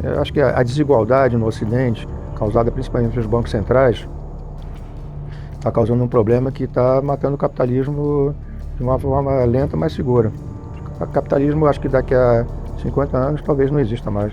Eu acho que a desigualdade no Ocidente, causada principalmente pelos bancos centrais, está causando um problema que está matando o capitalismo de uma forma lenta, mas segura. O capitalismo, acho que daqui a 50 anos, talvez não exista mais.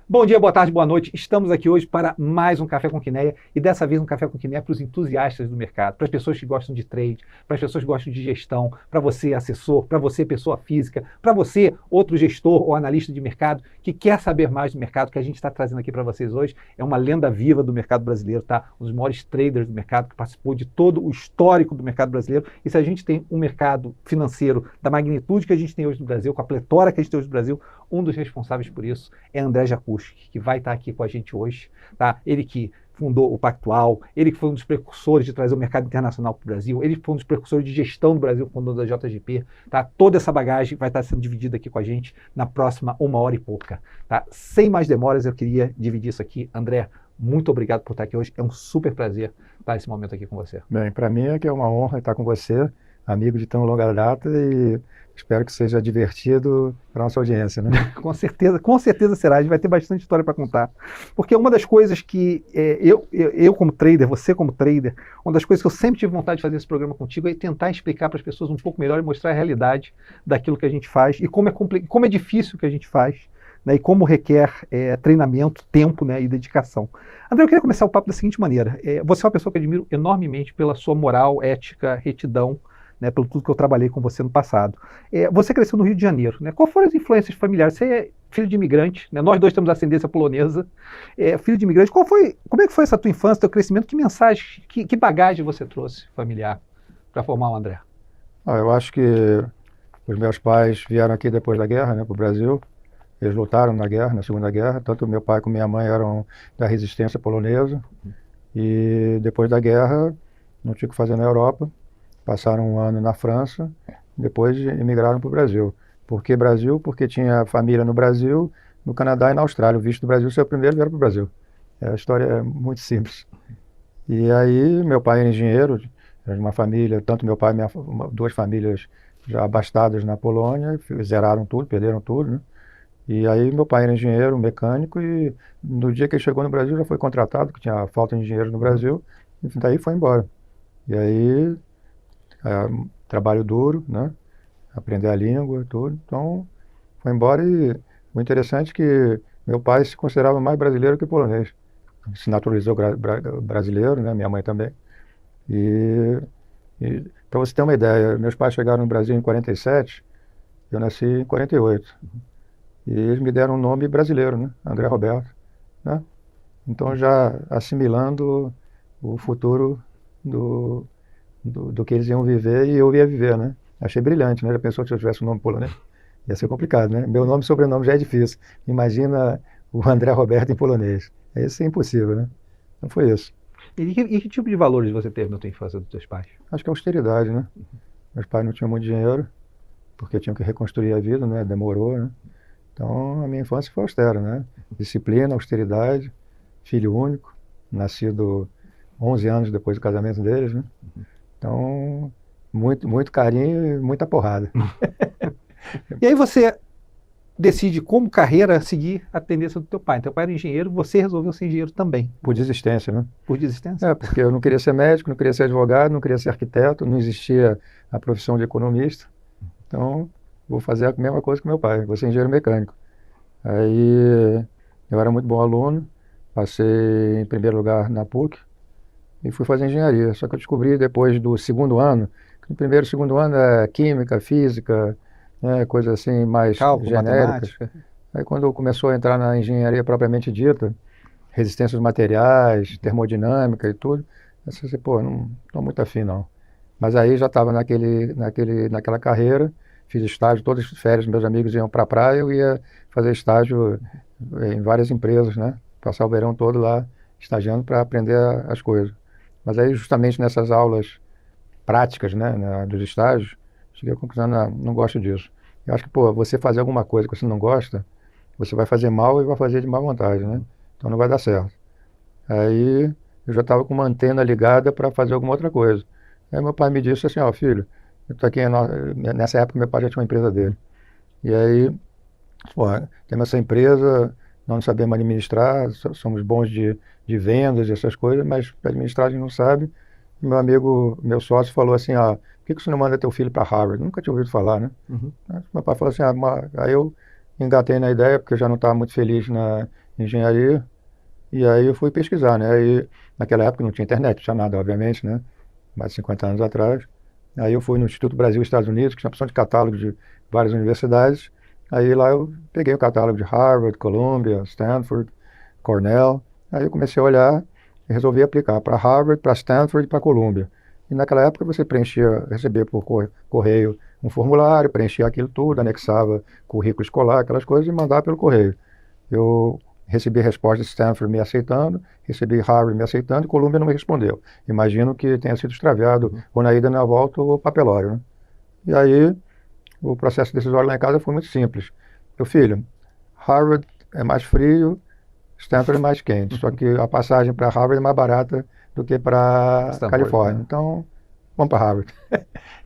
Bom dia, boa tarde, boa noite. Estamos aqui hoje para mais um Café com Quineia e dessa vez um Café com Quineia para os entusiastas do mercado, para as pessoas que gostam de trade, para as pessoas que gostam de gestão, para você assessor, para você pessoa física, para você outro gestor ou analista de mercado que quer saber mais do mercado. Que a gente está trazendo aqui para vocês hoje é uma lenda viva do mercado brasileiro, tá? Um dos maiores traders do mercado que participou de todo o histórico do mercado brasileiro. E se a gente tem um mercado financeiro da magnitude que a gente tem hoje no Brasil, com a pletora que a gente tem hoje no Brasil, um dos responsáveis por isso é André Jakuski, que vai estar aqui com a gente hoje. Tá? Ele que fundou o Pactual, ele que foi um dos precursores de trazer o mercado internacional para o Brasil, ele que foi um dos precursores de gestão do Brasil, fundador da JGP. Tá? Toda essa bagagem vai estar sendo dividida aqui com a gente na próxima 1 hora e pouca. Tá? Sem mais demoras, eu queria dividir isso aqui. André, muito obrigado por estar aqui hoje. É um super prazer estar esse momento aqui com você. Bem, para mim é que é uma honra estar com você, amigo de tão longa data, e espero que seja divertido para a nossa audiência, né? Com certeza será. A gente vai ter bastante história para contar. Porque uma das coisas que eu como trader, você como trader, uma das coisas que eu sempre tive vontade de fazer esse programa contigo é tentar explicar para as pessoas um pouco melhor e mostrar a realidade daquilo que a gente faz e como é difícil o que a gente faz, né, e como requer treinamento, tempo, né, e dedicação. André, eu queria começar o papo da seguinte maneira. Você é uma pessoa que eu admiro enormemente pela sua moral, ética, retidão, né, pelo tudo que eu trabalhei com você no passado. Você cresceu no Rio de Janeiro, né? Qual foram as influências familiares? Você é filho de imigrante, né? Nós dois temos ascendência polonesa, filho de imigrante. Como é que foi essa tua infância, teu crescimento? Que mensagem, que bagagem você trouxe familiar para formar o André? Eu acho que os meus pais vieram aqui depois da guerra, né, para o Brasil. Eles lutaram na guerra, na Segunda Guerra. Tanto meu pai como minha mãe eram da resistência polonesa. E depois da guerra, não tinha o que fazer na Europa. Passaram um ano na França, depois emigraram para o Brasil. Por que Brasil? Porque tinha família no Brasil, no Canadá e na Austrália. O visto do Brasil, seu primeiro, vieram para o Brasil. A história é muito simples. E aí, meu pai era engenheiro, era de uma família, tanto meu pai e duas famílias já abastadas na Polônia, zeraram tudo, perderam tudo, né? E aí, meu pai era engenheiro, mecânico, e no dia que ele chegou no Brasil, já foi contratado, que tinha falta de engenheiros no Brasil, e daí foi embora. E aí, trabalho duro, né? Aprender a língua e tudo. Então, foi embora e o interessante é que meu pai se considerava mais brasileiro que polonês. Se naturalizou brasileiro, né? Minha mãe também. E para você ter uma ideia, meus pais chegaram no Brasil em 47, eu nasci em 48. E eles me deram um nome brasileiro, né? André Roberto, né? Então, já assimilando o futuro do que eles iam viver e eu ia viver, né? Achei brilhante, né? Já pensou se eu tivesse um nome polonês? Ia ser complicado, né? Meu nome e sobrenome já é difícil. Imagina o André Roberto em polonês. Isso é impossível, né? Então foi isso. E que tipo de valores você teve na tua infância dos teus pais? Acho que é austeridade, né? Meus pais não tinham muito dinheiro, porque tinham que reconstruir a vida, né? Demorou, né? Então a minha infância foi austera, né? Disciplina, austeridade, filho único, nascido 11 anos depois do casamento deles, né? Então, muito carinho e muita porrada. E aí você decide como carreira seguir a tendência do teu pai. Teu pai era engenheiro, você resolveu ser engenheiro também. Por desistência, né? Por desistência? Porque eu não queria ser médico, não queria ser advogado, não queria ser arquiteto, não existia a profissão de economista. Então, vou fazer a mesma coisa que meu pai, vou ser engenheiro mecânico. Aí, eu era muito bom aluno, passei em primeiro lugar na PUC e fui fazer engenharia. Só que eu descobri depois do segundo ano, que no primeiro e segundo ano é química, física, né, coisa assim mais Cálculo, genérica. matemática. Aí quando começou a entrar na engenharia propriamente dita, resistência dos materiais, termodinâmica e tudo, eu pensei, pô, não estou muito afim não. Mas aí já estava naquela carreira, fiz estágio, todas as férias meus amigos iam para a praia, eu ia fazer estágio em várias empresas, né? Passar o verão todo lá estagiando para aprender as coisas. Mas aí justamente nessas aulas práticas, né, dos estágios, cheguei à conclusão, não gosto disso. Eu acho que, pô, você fazer alguma coisa que você não gosta, você vai fazer mal e vai fazer de má vontade, né? Então não vai dar certo. Aí eu já estava com uma antena ligada para fazer alguma outra coisa. Aí meu pai me disse assim, ó, filho, eu tô aqui, nessa época meu pai já tinha uma empresa dele. E aí, pô, temos essa empresa, nós não sabemos administrar, somos bons de vendas e essas coisas, mas administrar a gente não sabe. Meu amigo, meu sócio falou assim, ó, por que você não manda teu filho para Harvard? Nunca tinha ouvido falar, né? Uhum. Meu pai falou assim, aí eu engatei na ideia, porque eu já não estava muito feliz na engenharia, e aí eu fui pesquisar, né? Aí, naquela época não tinha internet, não tinha nada, obviamente, né? Mais de 50 anos atrás. Aí eu fui no Instituto Brasil Estados Unidos, que tinha uma opção de catálogo de várias universidades. Aí lá eu peguei o catálogo de Harvard, Columbia, Stanford, Cornell. Aí eu comecei a olhar e resolvi aplicar para Harvard, para Stanford e para Columbia. E naquela época você recebia por correio um formulário, preenchia aquilo tudo, anexava currículo escolar, aquelas coisas e mandava pelo correio. Eu recebi resposta de Stanford me aceitando, recebi Harvard me aceitando e Columbia não me respondeu. Imagino que tenha sido extraviado ou na ida ou na volta o papelório, né? E aí o processo decisório lá em casa foi muito simples. Meu filho, Harvard é mais frio, Stanford é mais quente, só que a passagem para Harvard é mais barata do que para Califórnia. Né? Então, vamos para Harvard.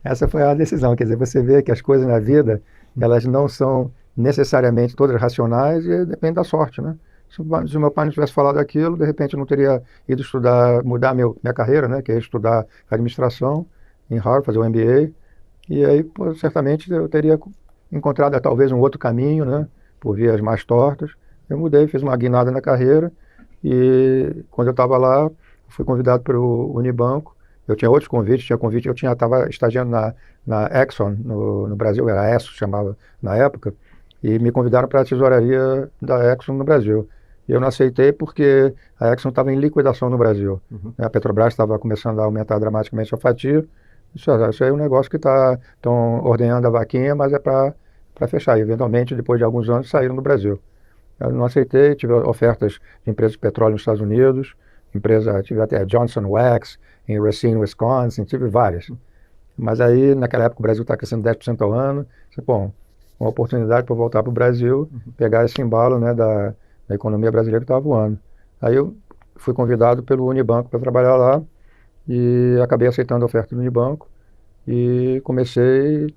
Essa foi a decisão. Quer dizer, você vê que as coisas na vida, elas não são necessariamente todas racionais e depende da sorte, né? Se o meu pai não tivesse falado aquilo, de repente eu não teria ido estudar, mudar minha carreira, né? Que é estudar administração em Harvard, fazer o MBA. E aí, pô, certamente eu teria encontrado talvez um outro caminho, né? Por vias mais tortas. Eu mudei, fiz uma guinada na carreira e quando eu estava lá, fui convidado para o Unibanco. Eu tinha outros convites, eu estava estagiando na Exxon, no Brasil, era a ESSO, chamava na época, e me convidaram para a tesouraria da Exxon no Brasil. E eu não aceitei porque a Exxon estava em liquidação no Brasil. Uhum. A Petrobras estava começando a aumentar dramaticamente a fatia. Isso aí é um negócio que estão ordenando a vaquinha, mas é para fechar. E, eventualmente, depois de alguns anos, saíram do Brasil. Eu não aceitei, tive ofertas de empresas de petróleo nos Estados Unidos, tive até Johnson Wax, em Racine, Wisconsin, tive várias. Mas aí, naquela época, o Brasil está crescendo 10% ao ano. Bom, uma oportunidade para voltar para o Brasil, pegar esse embalo, né, da economia brasileira que estava voando. Aí eu fui convidado pelo Unibanco para trabalhar lá e acabei aceitando a oferta do Unibanco e comecei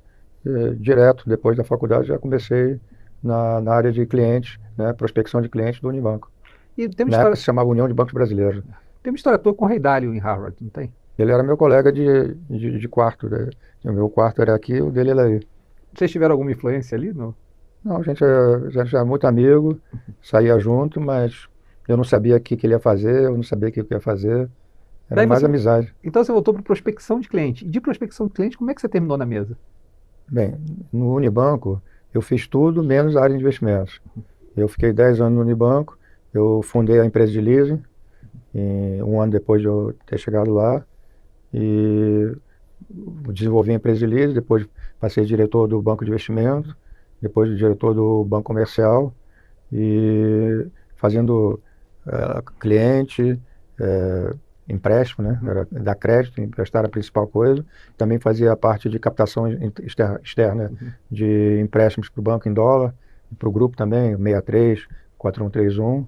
direto, depois da faculdade, já comecei na área de clientes, né, prospecção de clientes do Unibanco. E tem uma Na história, época se chamava União de Bancos Brasileiros. tem uma história tua com o Ray Dalio em Harvard, não tem? Ele era meu colega de quarto, né? O meu quarto era aqui, o dele era aí. Vocês tiveram alguma influência ali? No... Não, a gente era muito amigo, saía junto, mas eu não sabia o que ele ia fazer, eu não sabia o que eu ia fazer. Era Daí mais você- amizade. Então você voltou para prospecção de cliente. E de prospecção de cliente, como é que você terminou na mesa? Bem, no Unibanco, eu fiz tudo menos a área de investimentos. Eu fiquei 10 anos no Unibanco, eu fundei a empresa de leasing, um ano depois de eu ter chegado lá, e desenvolvi a empresa de leasing, depois passei diretor do banco de investimento, depois diretor do banco comercial, e fazendo cliente, empréstimo, né? Era dar crédito, emprestar a principal coisa. Também fazia a parte de captação externa de empréstimos para o banco em dólar, para o grupo também, 63, 4131.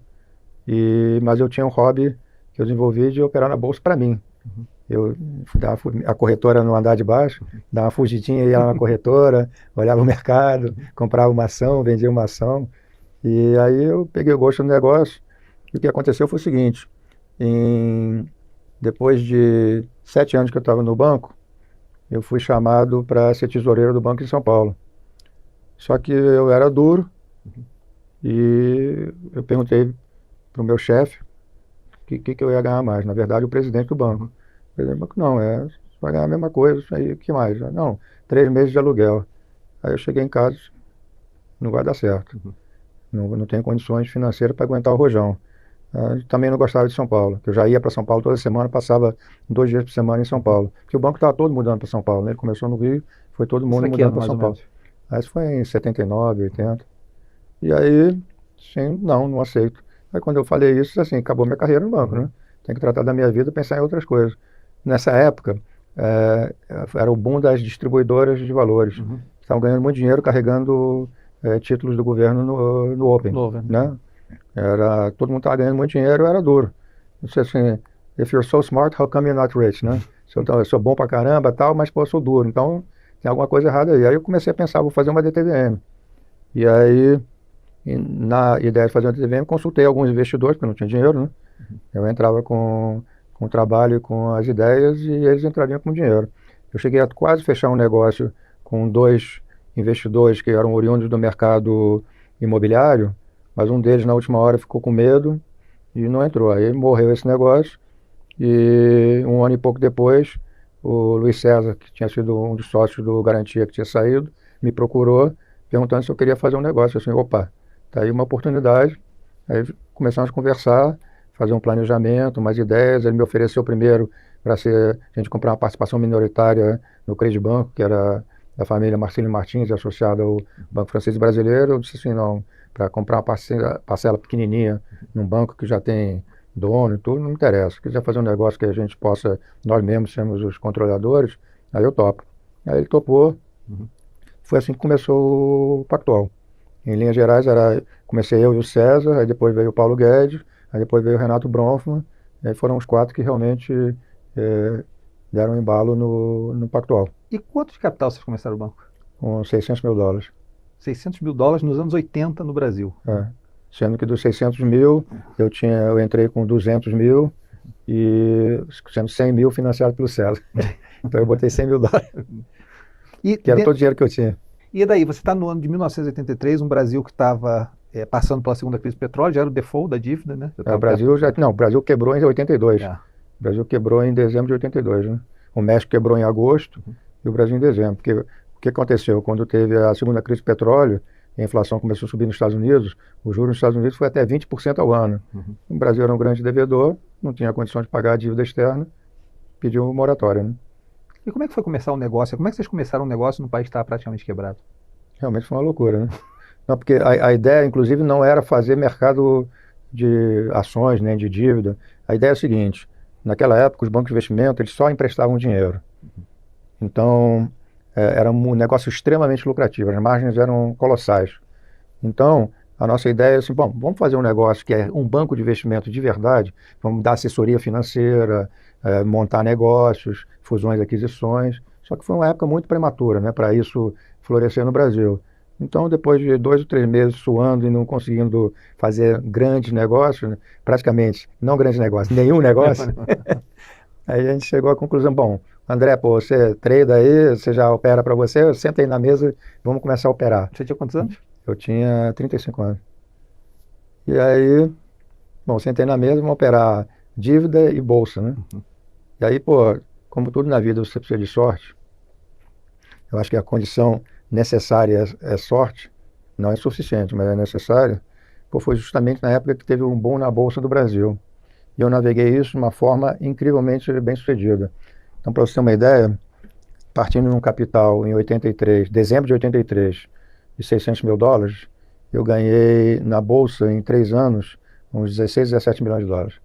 Mas eu tinha um hobby que eu desenvolvi de operar na bolsa para mim. Eu dava a corretora no andar de baixo, dava uma fugidinha, ia lá na corretora, olhava o mercado, comprava uma ação, vendia uma ação. E aí eu peguei o gosto do negócio. E o que aconteceu foi o seguinte: depois de 7 anos que eu estava no banco, eu fui chamado para ser tesoureiro do Banco de São Paulo. Só que eu era duro e eu perguntei para o meu chefe o que eu ia ganhar mais. Na verdade, o presidente do banco. O presidente do banco, não, você vai ganhar a mesma coisa, isso aí, o que mais? Não, 3 meses de aluguel. Aí eu cheguei em casa, não vai dar certo. Não tenho condições financeiras para aguentar o rojão. Também não gostava de São Paulo, que eu já ia para São Paulo toda semana, passava 2 dias por semana em São Paulo. Porque o banco estava todo mudando para São Paulo, né? Ele começou no Rio, foi todo mundo mudando para São Paulo. Aí isso foi em 79, 80. E aí, sim, não aceito. Aí quando eu falei isso, assim, acabou minha carreira no banco, né? Tem que tratar da minha vida e pensar em outras coisas. Nessa época, era o boom das distribuidoras de valores. Estavam ganhando muito dinheiro carregando títulos do governo no Open, né? Todo mundo estava ganhando muito dinheiro, eu era duro. Não sei assim, if you're so smart, how come you're not rich, né? Eu sou bom pra caramba, tal, mas pô, eu sou duro, então tem alguma coisa errada aí. Aí eu comecei a pensar, vou fazer uma DTVM. E aí, na ideia de fazer uma DTVM, consultei alguns investidores, porque eu não tinha dinheiro, né? Eu entrava com o trabalho, com as ideias, e eles entrariam com dinheiro. Eu cheguei a quase fechar um negócio com 2 investidores que eram oriundos do mercado imobiliário, mas um deles na última hora ficou com medo e não entrou. Aí morreu esse negócio e 1 ano e pouco depois o Luiz César, que tinha sido um dos sócios do Garantia que tinha saído, me procurou perguntando se eu queria fazer um negócio. Eu disse, opa, tá aí uma oportunidade. Aí começamos a conversar, fazer um planejamento, umas ideias. Ele me ofereceu primeiro para a gente comprar uma participação minoritária no Credibanco, que era da família Marcílio Martins, associada ao Banco Francês Brasileiro. Eu disse assim, não, para comprar uma parcela pequenininha num banco que já tem dono e tudo, não me interessa. Se quiser fazer um negócio que a gente possa, nós mesmos sermos os controladores, aí eu topo. Aí ele topou. Foi assim que começou o Pactual. Em linhas gerais, comecei eu e o César, aí depois veio o Paulo Guedes, aí depois veio o Renato Bronfman, aí foram os 4 que realmente deram embalo no Pactual. E quanto de capital vocês começaram o banco? Com $600 mil. 600 mil dólares nos anos 80 no Brasil. Sendo que dos 600 mil, eu entrei com 200 mil e sendo 100 mil financiado pelo César. Então eu botei $100 mil, que era todo o dinheiro que eu tinha. E daí, você está no ano de 1983, um Brasil que estava passando pela segunda crise do petróleo, já era o default da dívida, né? O Brasil quebrou em 82. O Brasil quebrou em dezembro de 82, né? O México quebrou em agosto e o Brasil em dezembro. Porque o que aconteceu? Quando teve a segunda crise do petróleo, a inflação começou a subir nos Estados Unidos, o juros nos Estados Unidos foi até 20% ao ano. O Brasil era um grande devedor, não tinha condições de pagar a dívida externa, pediu moratória, né? E como é que foi começar o negócio? Como é que vocês começaram um negócio num país que estava praticamente quebrado? Realmente foi uma loucura, né? Não, porque a ideia, inclusive, não era fazer mercado de ações, nem de dívida. A ideia é a seguinte, naquela época, os bancos de investimento, eles só emprestavam dinheiro. Então, era um negócio extremamente lucrativo, as margens eram colossais. Então, a nossa ideia é assim, bom, vamos fazer um negócio que é um banco de investimento de verdade, vamos dar assessoria financeira, montar negócios, fusões e aquisições, só que foi uma época muito prematura, né, para isso florescer no Brasil. Então, depois de 2 ou 3 meses suando e não conseguindo fazer grandes negócios, né, praticamente, não grandes negócios, nenhum negócio, aí a gente chegou à conclusão, bom, André, pô, você trade aí, você já opera para você, senta aí na mesa, vamos começar a operar. Você tinha quantos anos? Eu tinha 35 anos. E aí, bom, sentei na mesa, vamos operar dívida e bolsa, né? E aí, pô, como tudo na vida você precisa de sorte, eu acho que a condição necessária é sorte, não é suficiente, mas é necessária. Pô, foi justamente na época que teve um boom na Bolsa do Brasil. E eu naveguei isso de uma forma incrivelmente bem sucedida. Então, para você ter uma ideia, partindo de um capital em 83, dezembro de 83, de $600 mil, eu ganhei na Bolsa em 3 anos uns 16, 17 milhões de dólares.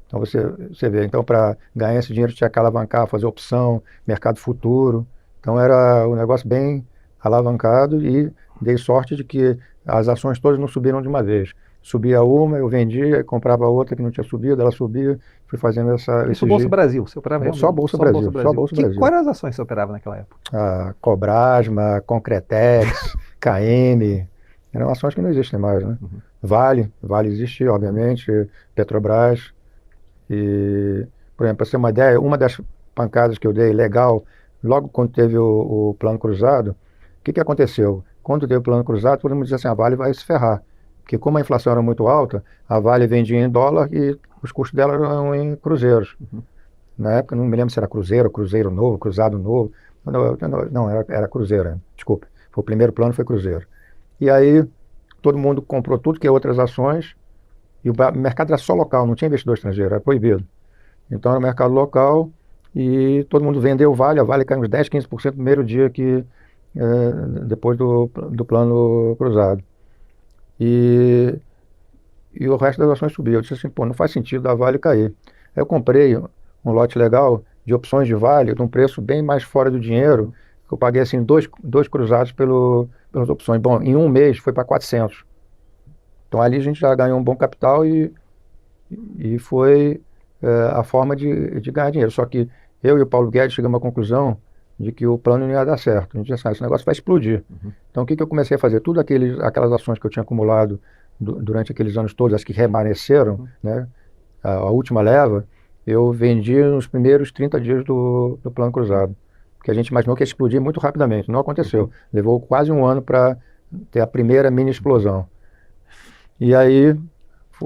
Então você vê, então para ganhar esse dinheiro tinha que alavancar, fazer opção, mercado futuro. Então era um negócio bem alavancado e dei sorte de que as ações todas não subiram de uma vez. Subia uma, eu vendia, comprava outra que não tinha subido, ela subia, fui fazendo essa... Isso Bolsa Brasil, você operava só Bolsa Brasil, só Bolsa Brasil. Quais eram as ações que você operava naquela época? Cobrasma, Concretex, KM, eram ações que não existem mais, né? Vale existe, obviamente, Petrobras. E, por exemplo, para você ter uma ideia, uma das pancadas que eu dei legal, logo quando teve o plano cruzado, o que aconteceu? Quando teve o plano cruzado, todo mundo dizia assim, a Vale vai se ferrar. Porque como a inflação era muito alta, a Vale vendia em dólar e os custos dela eram em cruzeiros. Na época, não me lembro se era cruzeiro, cruzeiro novo, cruzado novo. Não, era cruzeiro, desculpa. O primeiro plano foi cruzeiro. E aí, todo mundo comprou tudo que é outras ações, e o mercado era só local, não tinha investidor estrangeiro, era proibido. Então era o mercado local e todo mundo vendeu a Vale caiu uns 10, 15% no primeiro dia depois do plano cruzado. E o resto das ações subiu. Eu disse assim, pô, não faz sentido a Vale cair. Aí eu comprei um lote legal de opções de Vale, de um preço bem mais fora do dinheiro, que eu paguei assim dois cruzados pelas opções. Bom, em um mês foi para 400. Então ali a gente já ganhou um bom capital e foi a forma de ganhar dinheiro. Só que eu e o Paulo Guedes chegamos à conclusão de que o plano não ia dar certo. A gente disse, esse negócio vai explodir. Então, o que eu comecei a fazer? Tudo aquelas ações que eu tinha acumulado durante aqueles anos todos, as que permaneceram, né, a última leva, eu vendi nos primeiros 30 dias do plano cruzado. Porque a gente imaginou que ia explodir muito rapidamente. Não aconteceu. Levou quase um ano para ter a primeira mini explosão. E aí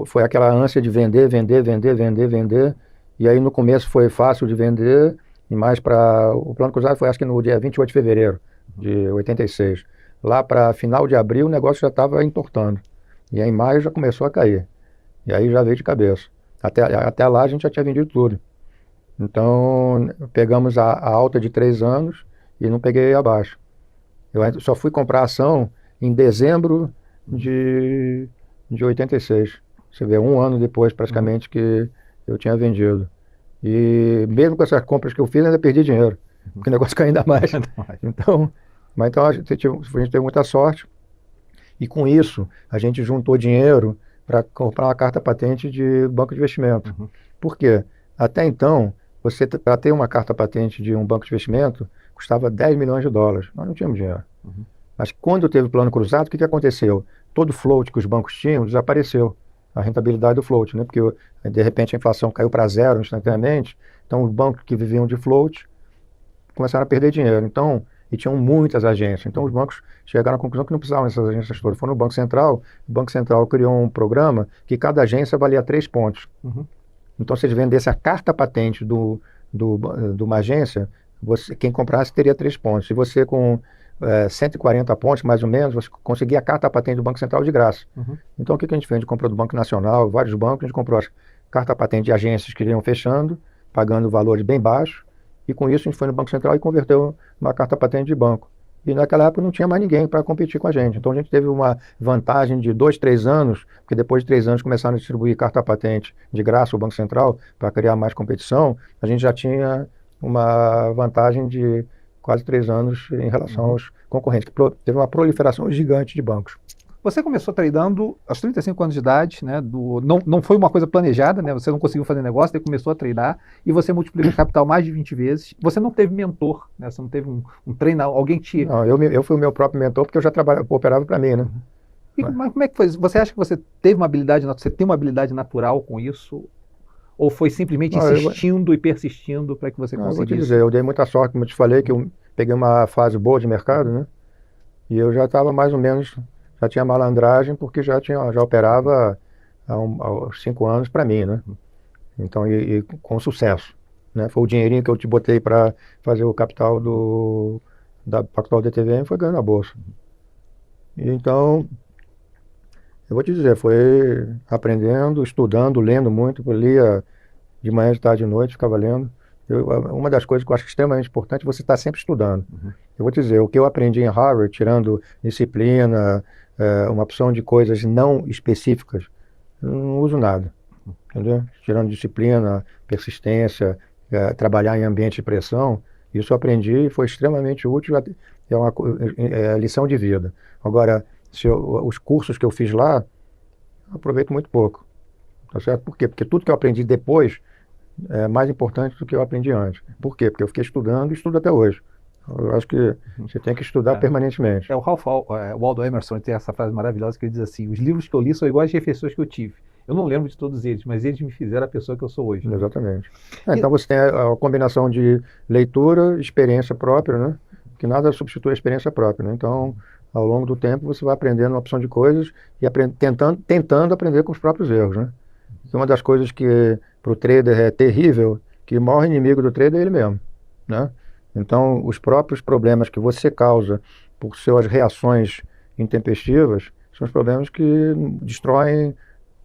foi aquela ânsia de vender, vender, vender, vender, vender. E aí no começo foi fácil de vender, e mais para... O plano cruzado foi acho que no dia 28 de fevereiro de 86. Lá para final de abril o negócio já estava entortando. E aí em maio já começou a cair. E aí já veio de cabeça. Até lá a gente já tinha vendido tudo. Então pegamos a alta de 3 anos e não peguei abaixo. Eu só fui comprar ação em dezembro de 86. Você vê, um ano depois praticamente que eu tinha vendido. E mesmo com essas compras que eu fiz, ainda perdi dinheiro. Porque o negócio caiu ainda mais. Então a gente teve muita sorte. E com isso, a gente juntou dinheiro para comprar uma carta patente de banco de investimento. Por quê? Até então, para ter uma carta patente de um banco de investimento, custava 10 milhões de dólares. Nós não tínhamos dinheiro. Mas quando teve o plano cruzado, o que aconteceu? Todo o float que os bancos tinham desapareceu. A rentabilidade do float, né? Porque de repente a inflação caiu para zero instantaneamente. Então os bancos que viviam de float começaram a perder dinheiro. Então, e tinham muitas agências. Então os bancos chegaram à conclusão que não precisavam dessas agências todas. Foram no Banco Central. O Banco Central criou um programa que cada agência valia 3 pontos. Então se eles vendessem a carta patente de uma agência, quem comprasse teria 3 pontos. Se você com 140 pontos, mais ou menos, você conseguia a carta patente do Banco Central de graça. Então o que a gente fez? A gente comprou do Banco Nacional, vários bancos, a gente comprou as carta patente de agências que iam fechando, pagando valores bem baixos, e com isso a gente foi no Banco Central e converteu uma carta patente de banco. E naquela época não tinha mais ninguém para competir com a gente. Então a gente teve uma vantagem de 2, 3 anos, porque depois de 3 anos começaram a distribuir carta patente de graça ao Banco Central para criar mais competição, a gente já tinha uma vantagem de quase 3 anos em relação aos concorrentes, que teve uma proliferação gigante de bancos. Você começou tradando aos 35 anos de idade, né? Não foi uma coisa planejada, né? Você não conseguiu fazer negócio, você começou a tradar e você multiplicou o capital mais de 20 vezes. Você não teve mentor, né? Você não teve um treinador, alguém te... Não, eu fui o meu próprio mentor porque eu já operava para mim, né? Mas como é que foi? Você acha que você teve uma habilidade, você tem uma habilidade natural com isso? Ou foi simplesmente insistindo e persistindo para que você conseguisse? Eu vou te dizer, eu dei muita sorte, como eu te falei, que eu peguei uma fase boa de mercado, né? E eu já estava mais ou menos, já tinha malandragem, porque já operava há 5 anos para mim, né? Então, e com sucesso, né? Foi o dinheirinho que eu te botei para fazer o capital da Pactual DTVM, foi ganhando a bolsa. E então, eu vou te dizer, foi aprendendo, estudando, lendo muito, eu lia de manhã, de tarde, de noite, ficava lendo. Uma das coisas que eu acho extremamente importante é você estar sempre estudando. Eu vou te dizer, o que eu aprendi em Harvard, tirando disciplina, uma opção de coisas não específicas, eu não uso nada. Entendeu? Tirando disciplina, persistência, trabalhar em ambiente de pressão, isso eu aprendi e foi extremamente útil, é uma lição de vida. Agora, os cursos que eu fiz lá, eu aproveito muito pouco. Tá certo? Por quê? Porque tudo que eu aprendi depois é mais importante do que eu aprendi antes. Por quê? Porque eu fiquei estudando e estudo até hoje. Eu acho que você tem que estudar permanentemente. O Ralph Waldo Emerson tem essa frase maravilhosa que ele diz assim: os livros que eu li são iguais às refeições que eu tive. Eu não lembro de todos eles, mas eles me fizeram a pessoa que eu sou hoje. Exatamente. Então você tem a combinação de leitura, experiência própria, né? Que nada substitui a experiência própria, né? Então, ao longo do tempo, você vai aprendendo uma opção de coisas e tentando aprender com os próprios erros, né? E uma das coisas que para o trader é terrível, que o maior inimigo do trader é ele mesmo, né? Então, os próprios problemas que você causa por suas reações intempestivas são os problemas que destroem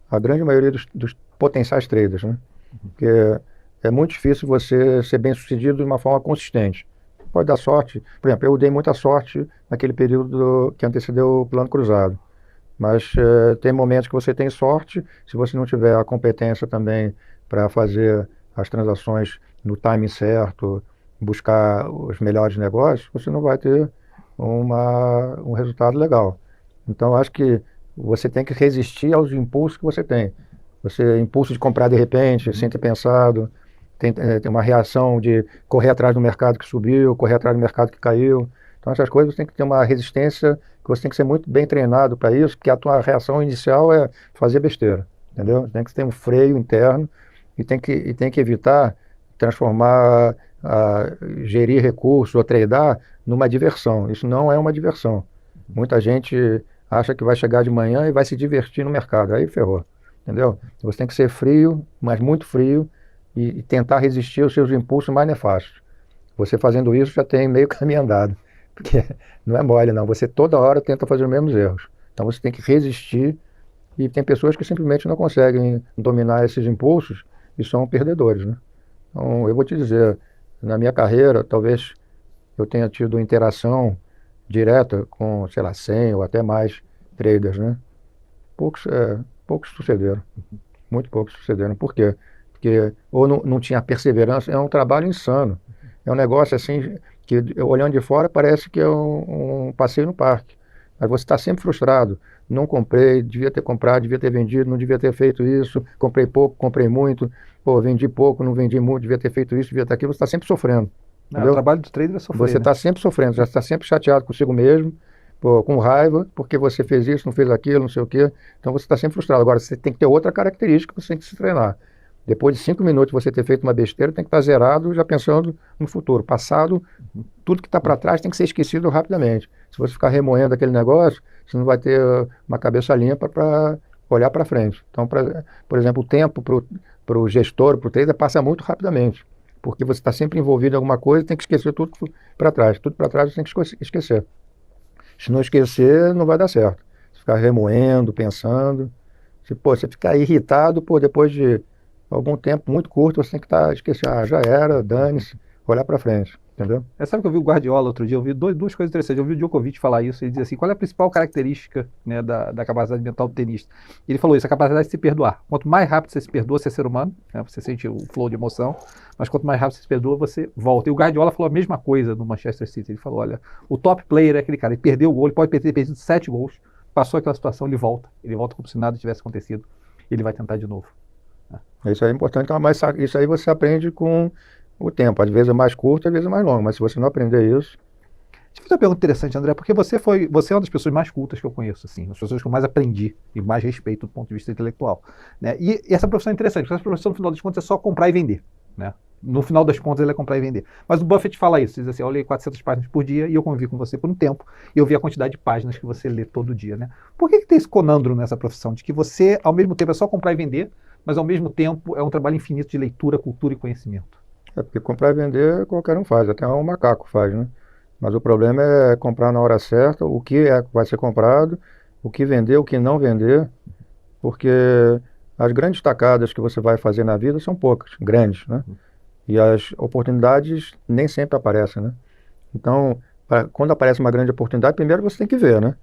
a grande maioria dos potenciais traders, né? Porque é muito difícil você ser bem-sucedido de uma forma consistente. Pode dar sorte. Por exemplo, eu dei muita sorte naquele período que antecedeu o plano cruzado. Mas tem momentos que você tem sorte, se você não tiver a competência também para fazer as transações no timing certo, buscar os melhores negócios, você não vai ter um resultado legal. Então, acho que você tem que resistir aos impulsos que você tem. Você impulso de comprar de repente, sem ter pensado, tem uma reação de correr atrás do mercado que subiu, correr atrás do mercado que caiu. Então essas coisas você tem que ter uma resistência, que você tem que ser muito bem treinado para isso, porque a tua reação inicial é fazer besteira, entendeu? Tem que ter um freio interno e tem que evitar transformar, gerir recursos ou tradar numa diversão. Isso não é uma diversão. Muita gente acha que vai chegar de manhã e vai se divertir no mercado, aí ferrou, entendeu? Você tem que ser frio, mas muito frio, e tentar resistir aos seus impulsos mais nefastos. Você fazendo isso já tem meio caminho andado, porque não é mole não, você toda hora tenta fazer os mesmos erros. Então você tem que resistir, e tem pessoas que simplesmente não conseguem dominar esses impulsos e são perdedores, né? Então eu vou te dizer, na minha carreira, talvez eu tenha tido interação direta com, sei lá, 100 ou até mais traders, né? Poucos sucederam, muito poucos sucederam. Por quê? Porque ou não tinha perseverança, é um trabalho insano. É um negócio assim, que olhando de fora parece que é um passeio no parque. Mas você está sempre frustrado. Não comprei, devia ter comprado, devia ter vendido, não devia ter feito isso, comprei pouco, comprei muito, pô, vendi pouco, não vendi muito, devia ter feito isso, devia ter aquilo, você está sempre sofrendo. O trabalho do trader é sofrer, Você está sempre sofrendo, já está sempre chateado consigo mesmo, pô, com raiva, porque você fez isso, não fez aquilo, não sei o quê. Então você está sempre frustrado. Agora, você tem que ter outra característica, você tem que se treinar. Depois de 5 minutos você ter feito uma besteira, tem que estar zerado, já pensando no futuro. Passado, tudo que está para trás tem que ser esquecido rapidamente. Se você ficar remoendo aquele negócio, você não vai ter uma cabeça limpa para olhar para frente. Então, por exemplo, o tempo para o gestor, para o trader, passa muito rapidamente. Porque você está sempre envolvido em alguma coisa, tem que esquecer tudo para trás. Tudo para trás você tem que esquecer. Se não esquecer, não vai dar certo. Se ficar remoendo, pensando. Você ficar irritado, depois de algum tempo muito curto, você tem que esquecer. Já era, dane-se, olhar para frente. Entendeu? Sabe que eu vi o Guardiola outro dia, eu vi duas coisas interessantes. Eu vi o Djokovic falar isso, ele dizia assim, qual é a principal característica, né, da capacidade mental do tenista? Ele falou isso, a capacidade de se perdoar. Quanto mais rápido você se perdoa, você é ser humano, né, você sente o flow de emoção, mas quanto mais rápido você se perdoa, você volta. E o Guardiola falou a mesma coisa no Manchester City. Ele falou, olha, o top player é aquele cara, ele perdeu o gol, ele pode ter perdido 7 gols, passou aquela situação, ele volta como se nada tivesse acontecido, ele vai tentar de novo. Isso aí é importante, mas isso aí você aprende com o tempo, às vezes é mais curto, às vezes é mais longo, mas se você não aprender isso... Deixa eu fazer uma pergunta interessante, André, porque você é uma das pessoas mais cultas que eu conheço, assim, das pessoas que eu mais aprendi e mais respeito do ponto de vista intelectual, né? E essa profissão é interessante, porque essa profissão, no final das contas, é só comprar e vender, né? No final das contas, ele é comprar e vender. Mas o Buffett fala isso, diz assim, eu leio 400 páginas por dia e eu convivi com você por um tempo e eu vi a quantidade de páginas que você lê todo dia, né? Por que tem esse conândro nessa profissão, de que você, ao mesmo tempo, é só comprar e vender, mas ao mesmo tempo é um trabalho infinito de leitura, cultura e conhecimento? Porque comprar e vender qualquer um faz, até um macaco faz, né? Mas o problema é comprar na hora certa, o que vai ser comprado, o que vender, o que não vender, porque as grandes tacadas que você vai fazer na vida são poucas, grandes, né? E as oportunidades nem sempre aparecem, né? Então, quando aparece uma grande oportunidade, primeiro você tem que ver, né?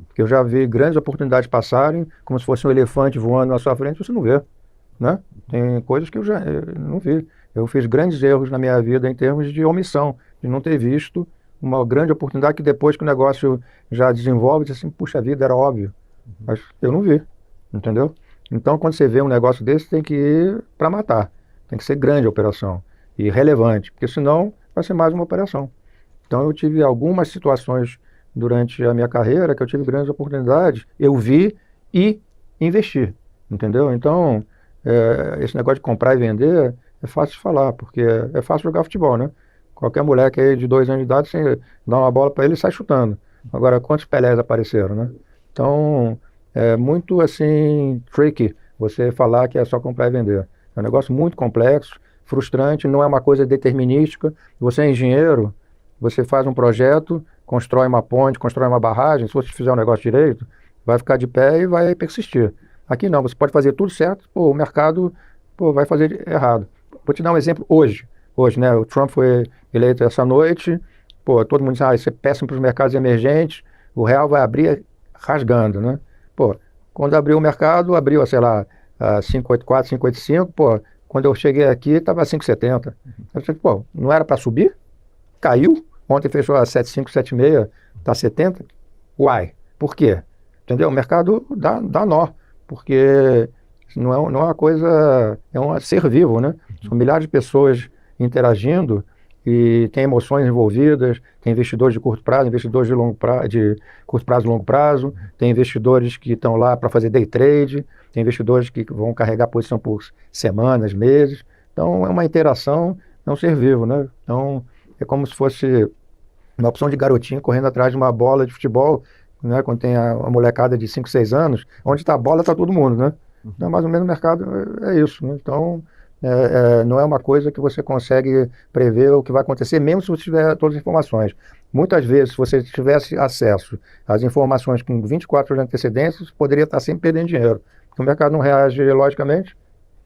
Porque eu já vi grandes oportunidades passarem, como se fosse um elefante voando na sua frente, você não vê, né? Tem coisas que eu não vi. Eu fiz grandes erros na minha vida em termos de omissão, de não ter visto uma grande oportunidade que depois que o negócio já desenvolve, diz assim, puxa vida, era óbvio. Mas eu não vi, entendeu? Então, quando você vê um negócio desse, tem que ir para matar. Tem que ser grande a operação e relevante, porque senão vai ser mais uma operação. Então, eu tive algumas situações durante a minha carreira que eu tive grandes oportunidades, eu vi e investi, entendeu? Então, esse negócio de comprar e vender é fácil de falar, porque é fácil jogar futebol, né? Qualquer moleque aí de 2 anos de idade, você dá uma bola para ele e sai chutando. Agora, quantos Pelés apareceram, né? Então, é muito, assim, tricky você falar que é só comprar e vender. É um negócio muito complexo, frustrante, não é uma coisa determinística. Você é engenheiro, você faz um projeto, constrói uma ponte, constrói uma barragem, se você fizer um negócio direito, vai ficar de pé e vai persistir. Aqui não, você pode fazer tudo certo, o mercado vai fazer errado. Vou te dar um exemplo hoje, né? O Trump foi eleito essa noite, todo mundo diz, isso é péssimo para os mercados emergentes, o real vai abrir rasgando, né? Quando abriu o mercado, abriu, sei lá, 584, 585, quando eu cheguei aqui, estava 570. Eu disse, não era para subir? Caiu, ontem fechou a 75, 76, está 70. Uai, por quê? Entendeu? O mercado dá nó, porque Não é uma coisa, é um ser vivo, né? São milhares de pessoas interagindo e tem emoções envolvidas, tem investidores de curto prazo, investidores de curto prazo e longo prazo, tem investidores que estão lá para fazer day trade, tem investidores que vão carregar posição por semanas, meses. Então é uma interação, é um ser vivo, né? Então é como se fosse uma opção de garotinho correndo atrás de uma bola de futebol, né? Quando tem a molecada de 5, 6 anos, onde está a bola está todo mundo, né? Então, mais ou menos o mercado é isso, né? Então não é uma coisa que você consegue prever o que vai acontecer, mesmo se você tiver todas as informações. Muitas vezes, se você tivesse acesso às informações com 24 horas de antecedência, você poderia estar sempre perdendo dinheiro. Porque o mercado não reage logicamente,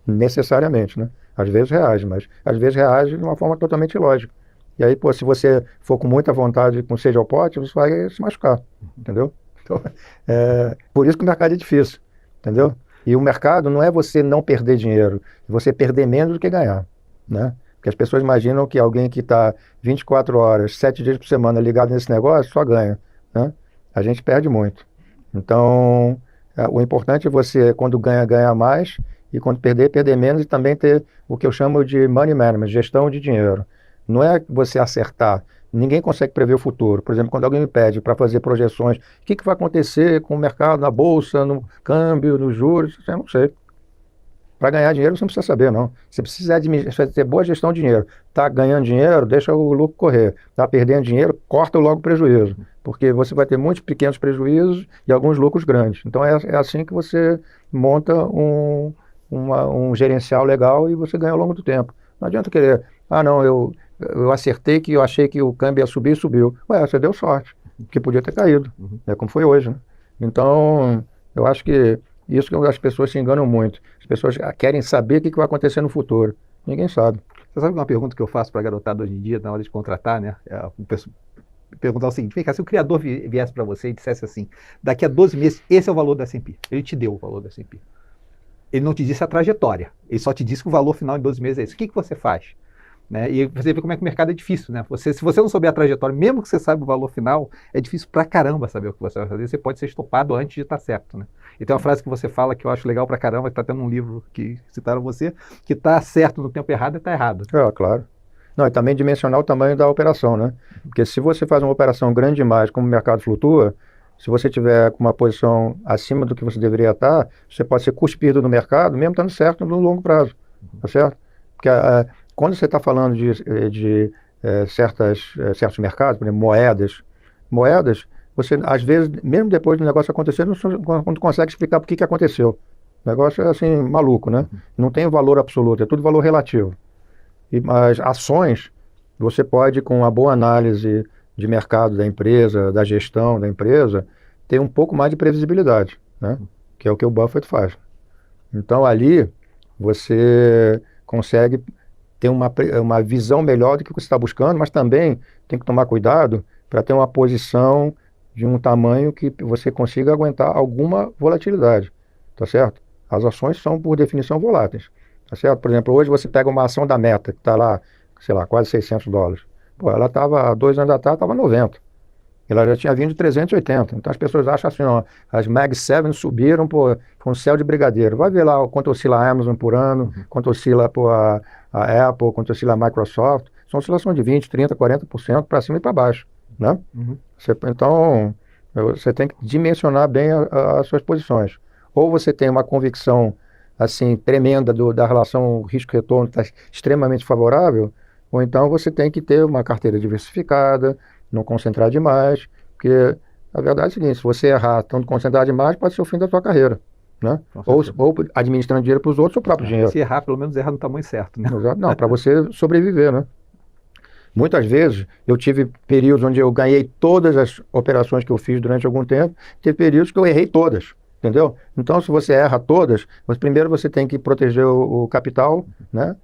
necessariamente, né? Às vezes reage, mas às vezes reage de uma forma totalmente ilógica. E aí, pô, se você for com muita vontade, com sede ao pote, você vai se machucar, entendeu? Então, por isso que o mercado é difícil, entendeu? E o mercado não é você não perder dinheiro, é você perder menos do que ganhar, né? Porque as pessoas imaginam que alguém que está 24 horas, 7 dias por semana ligado nesse negócio só ganha, né? A gente perde muito. Então, o importante é você, quando ganha, ganhar mais, e quando perder, perder menos, e também ter o que eu chamo de money management, gestão de dinheiro. Não é você acertar. Ninguém consegue prever o futuro. Por exemplo, quando alguém me pede para fazer projeções, o que vai acontecer com o mercado, na bolsa, no câmbio, nos juros, eu não sei. Para ganhar dinheiro você não precisa saber, não. Você precisa ter boa gestão de dinheiro. Está ganhando dinheiro, deixa o lucro correr. Está perdendo dinheiro, corta logo o prejuízo. Porque você vai ter muitos pequenos prejuízos e alguns lucros grandes. Então é assim que você monta um gerencial legal e você ganha ao longo do tempo. Não adianta querer, não, eu acertei que eu achei que o câmbio ia subir e subiu. Ué, você deu sorte, porque podia ter caído, né, como foi hoje, né? Então, eu acho que isso que as pessoas se enganam muito. As pessoas querem saber o que vai acontecer no futuro. Ninguém sabe. Você sabe que uma pergunta que eu faço para a garotada hoje em dia, na hora de contratar, né? Perguntar o seguinte: vem cá, se o criador viesse para você e dissesse assim, daqui a 12 meses, esse é o valor da S&P. Ele te deu o valor da S&P. Ele não te disse a trajetória, ele só te disse que o valor final em 12 meses é esse. O que você faz? Né? E você vê como é que o mercado é difícil, né? Se você não souber a trajetória, mesmo que você saiba o valor final, é difícil pra caramba saber o que você vai fazer. Você pode ser estopado antes de estar certo, né? E tem uma frase que você fala que eu acho legal pra caramba, que está tendo um livro que citaram você, que está certo no tempo errado e está errado. Claro. Não, e também dimensionar o tamanho da operação, né? Porque se você faz uma operação grande demais, como o mercado flutua, se você tiver com uma posição acima do que você deveria estar, você pode ser cuspido no mercado, mesmo estando certo no longo prazo, tá certo? Porque quando você está falando de certos mercados, por exemplo, moedas, você, às vezes, mesmo depois do negócio acontecer, não consegue explicar por que aconteceu. O negócio é assim, maluco, né? Não tem valor absoluto, é tudo valor relativo. Mas ações, você pode, com uma boa análise de mercado da empresa, da gestão da empresa, ter um pouco mais de previsibilidade, né? Que é o que o Buffett faz. Então, ali, você consegue ter uma visão melhor do que você está buscando, mas também tem que tomar cuidado para ter uma posição de um tamanho que você consiga aguentar alguma volatilidade, tá certo? As ações são, por definição, voláteis, tá certo? Por exemplo, hoje você pega uma ação da Meta, que está lá, sei lá, quase $600. Pô, ela estava, há 2 anos atrás, estava 90. Ela já tinha vindo de 380. Então as pessoas acham assim, ó, as Mag 7 subiram por um céu de brigadeiro. Vai ver lá quanto oscila a Amazon por ano, quanto oscila a Apple, quanto oscila a Microsoft. São oscilações de 20%, 30%, 40% para cima e para baixo, né? Então, você tem que dimensionar bem as suas posições. Ou você tem uma convicção assim tremenda da relação risco-retorno que está extremamente favorável, ou então você tem que ter uma carteira diversificada, não concentrar demais, porque a verdade é a seguinte: se você errar tanto concentrar demais, pode ser o fim da sua carreira, né? Ou administrando dinheiro para os outros, o próprio dinheiro. Se errar, pelo menos erra no tamanho certo, né? Não, para você sobreviver, né? Muitas vezes eu tive períodos onde eu ganhei todas as operações que eu fiz durante algum tempo, teve períodos que eu errei todas, entendeu? Então, se você erra todas, primeiro você tem que proteger o capital, né?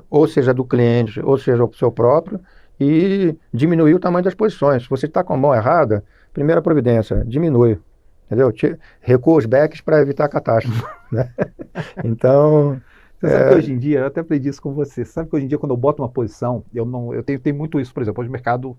Ou seja do cliente, ou seja o seu próprio, e diminuir o tamanho das posições. Se você está com a mão errada, primeira providência, diminui, entendeu? Recua os backs para evitar a catástrofe, né? Então... Você sabe que hoje em dia, eu até aprendi isso com você, sabe que hoje em dia quando eu boto uma posição, eu tenho muito isso, por exemplo, hoje o mercado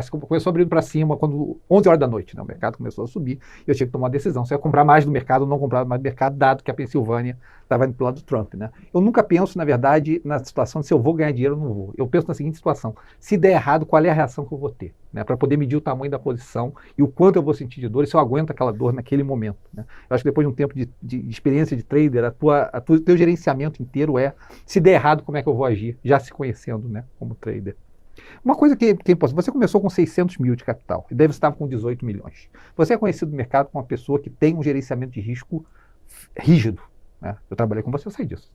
Começou abrindo para cima quando 11 horas da noite, né? O mercado começou a subir e eu tinha que tomar uma decisão. Se eu ia comprar mais do mercado ou não comprar mais do mercado, dado que a Pensilvânia estava indo para o lado do Trump, né? Eu nunca penso, na verdade, na situação de se eu vou ganhar dinheiro ou não vou. Eu penso na seguinte situação: se der errado, qual é a reação que eu vou ter? Né? Para poder medir o tamanho da posição e o quanto eu vou sentir de dor e se eu aguento aquela dor naquele momento. Né? Eu acho que depois de um tempo de experiência de trader, teu gerenciamento inteiro é, se der errado, como é que eu vou agir? Já se conhecendo, né, como trader. Uma coisa que é importante, você começou com 600 mil de capital e daí você estava com 18 milhões. Você é conhecido no mercado como uma pessoa que tem um gerenciamento de risco rígido. Né? Eu trabalhei com você, eu sei disso.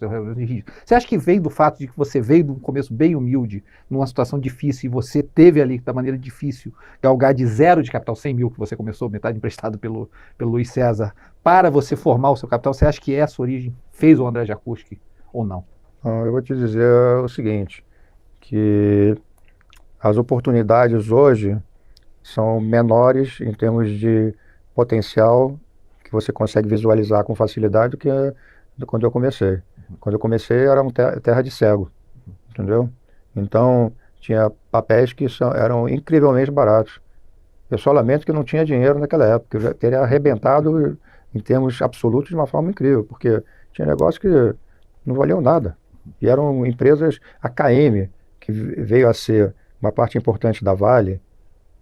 Você acha que veio do fato de que você veio de um começo bem humilde, numa situação difícil, e você teve ali, da maneira difícil, galgar de zero de capital, 100 mil que você começou, metade emprestado pelo Luiz César, para você formar o seu capital? Você acha que essa origem fez o André Jacuzzi ou não? Eu vou te dizer o seguinte, que as oportunidades hoje são menores em termos de potencial que você consegue visualizar com facilidade do que quando eu comecei. Quando eu comecei era uma terra de cego, entendeu? Então tinha papéis que eram incrivelmente baratos. Eu só lamento que não tinha dinheiro naquela época. Eu já teria arrebentado em termos absolutos de uma forma incrível, porque tinha negócios que não valiam nada. E eram empresas, a KM, que veio a ser uma parte importante da Vale,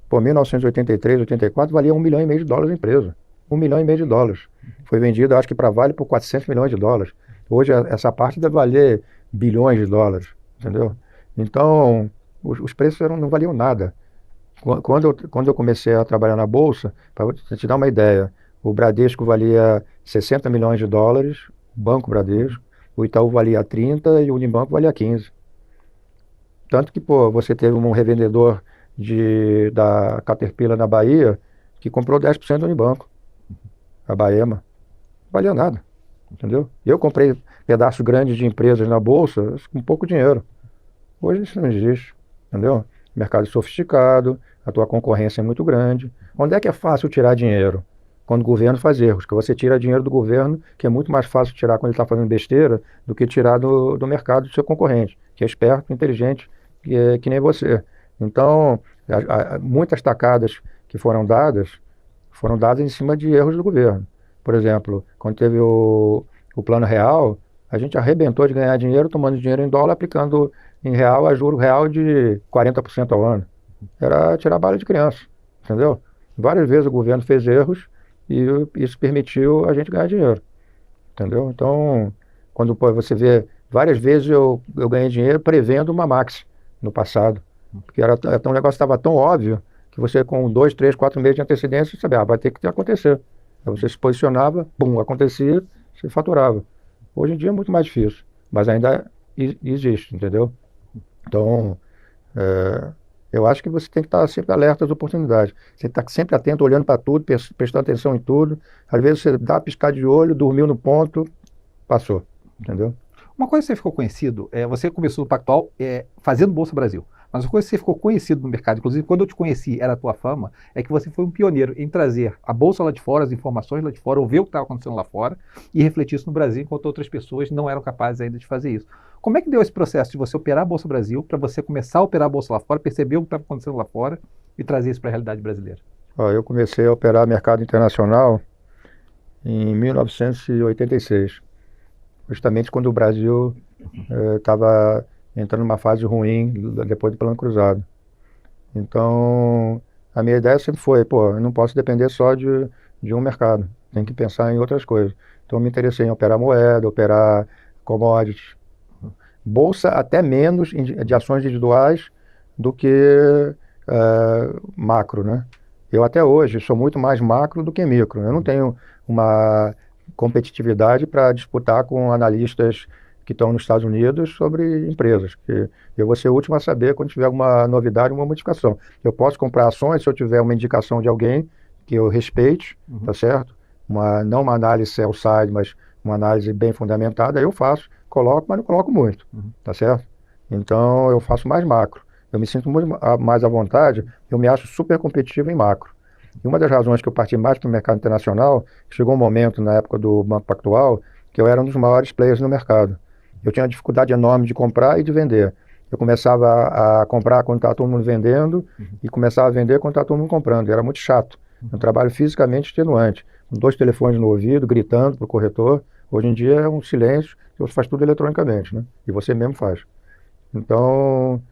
por 1983, 84, valia $1,5 milhão a empresa. $1,5 milhão. Foi vendida, acho que para a Vale, por $400 milhões. Hoje, essa parte deve valer bilhões de dólares, entendeu? Então, os preços não valiam nada. Quando eu comecei a trabalhar na Bolsa, para te dar uma ideia, o Bradesco valia $60 milhões, o Banco Bradesco, o Itaú valia 30 e o Unibanco valia 15. Tanto que, você teve um revendedor da Caterpillar na Bahia que comprou 10% do Unibanco, a Baema. Não valia nada, entendeu? Eu comprei pedaços grandes de empresas na Bolsa com pouco dinheiro. Hoje isso não existe, entendeu? Mercado sofisticado, a tua concorrência é muito grande. Onde é que é fácil tirar dinheiro? Quando o governo faz erros, que você tira dinheiro do governo, que é muito mais fácil tirar quando ele está fazendo besteira do que tirar do mercado do seu concorrente, que é esperto, inteligente, que nem você. Então, muitas tacadas que foram dadas em cima de erros do governo. Por exemplo, quando teve o Plano Real, a gente arrebentou de ganhar dinheiro tomando dinheiro em dólar, aplicando em real a juro real de 40% ao ano. Era tirar bala de criança, entendeu? Várias vezes o governo fez erros e isso permitiu a gente ganhar dinheiro, entendeu? Então, quando você vê, várias vezes eu ganhei dinheiro prevendo uma Maxi no passado, porque o negócio estava tão óbvio que você com 2, 3, 4 meses de antecedência sabia, vai ter que acontecer. Aí você se posicionava, acontecia, você faturava. Hoje em dia é muito mais difícil, mas ainda existe, entendeu? Então, eu acho que você tem que estar sempre alerta às oportunidades. Você tem que estar sempre atento, olhando para tudo, prestando atenção em tudo. Às vezes você dá uma piscada de olho, dormiu no ponto, passou, entendeu? Uma coisa que você ficou conhecido, você começou no Pactual fazendo Bolsa Brasil, mas uma coisa que você ficou conhecido no mercado, inclusive quando eu te conheci, era a tua fama, é que você foi um pioneiro em trazer a Bolsa lá de fora, as informações lá de fora, ou ver o que estava acontecendo lá fora e refletir isso no Brasil, enquanto outras pessoas não eram capazes ainda de fazer isso. Como é que deu esse processo de você operar a Bolsa Brasil, para você começar a operar a Bolsa lá fora, perceber o que estava acontecendo lá fora e trazer isso para a realidade brasileira? Eu comecei a operar mercado internacional em 1986. Justamente quando o Brasil estava entrando numa fase ruim depois do Plano Cruzado. Então, a minha ideia sempre foi, eu não posso depender só de um mercado, tem que pensar em outras coisas. Então, eu me interessei em operar moeda, operar commodities, bolsa até menos de ações individuais do que macro, né? Eu até hoje sou muito mais macro do que micro. Eu não tenho uma competitividade para disputar com analistas que estão nos Estados Unidos sobre empresas. Eu vou ser o último a saber quando tiver alguma novidade, uma modificação. Eu posso comprar ações se eu tiver uma indicação de alguém que eu respeite, tá certo? Não uma análise sell-side, mas uma análise bem fundamentada, eu faço, coloco, mas não coloco muito, tá certo? Então eu faço mais macro. Eu me sinto muito mais à vontade, eu me acho super competitivo em macro. E uma das razões que eu parti mais para o mercado internacional, chegou um momento na época do Banco Pactual, que eu era um dos maiores players no mercado. Eu tinha uma dificuldade enorme de comprar e de vender. Eu começava a comprar quando estava todo mundo vendendo e começava a vender quando estava todo mundo comprando. E era muito chato. Um trabalho fisicamente extenuante. Com 2 telefones no ouvido, gritando para o corretor. Hoje em dia é um silêncio, você faz tudo eletronicamente, né? E você mesmo faz. Então,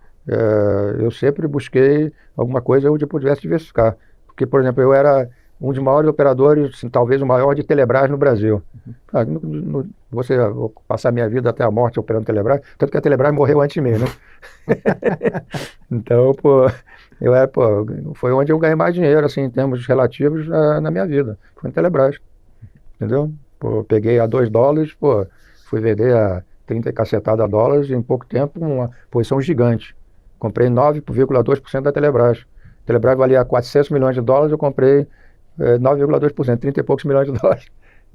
eu sempre busquei alguma coisa onde eu pudesse diversificar. Porque, por exemplo, eu era um dos maiores operadores, assim, talvez o maior de Telebrás no Brasil. Vou passar minha vida até a morte operando Telebrás, tanto que a Telebrás morreu antes de mim, né? Então, pô, foi onde eu ganhei mais dinheiro, assim, em termos relativos na minha vida. Foi em Telebrás, entendeu? Pô, peguei a $2, pô, fui vender a 30 e cacetada dólares e em pouco tempo uma posição gigante. Comprei 9,2% da Telebrás. A Telebrás valia $400 milhões, eu comprei 9,2%, 30 e poucos milhões de dólares.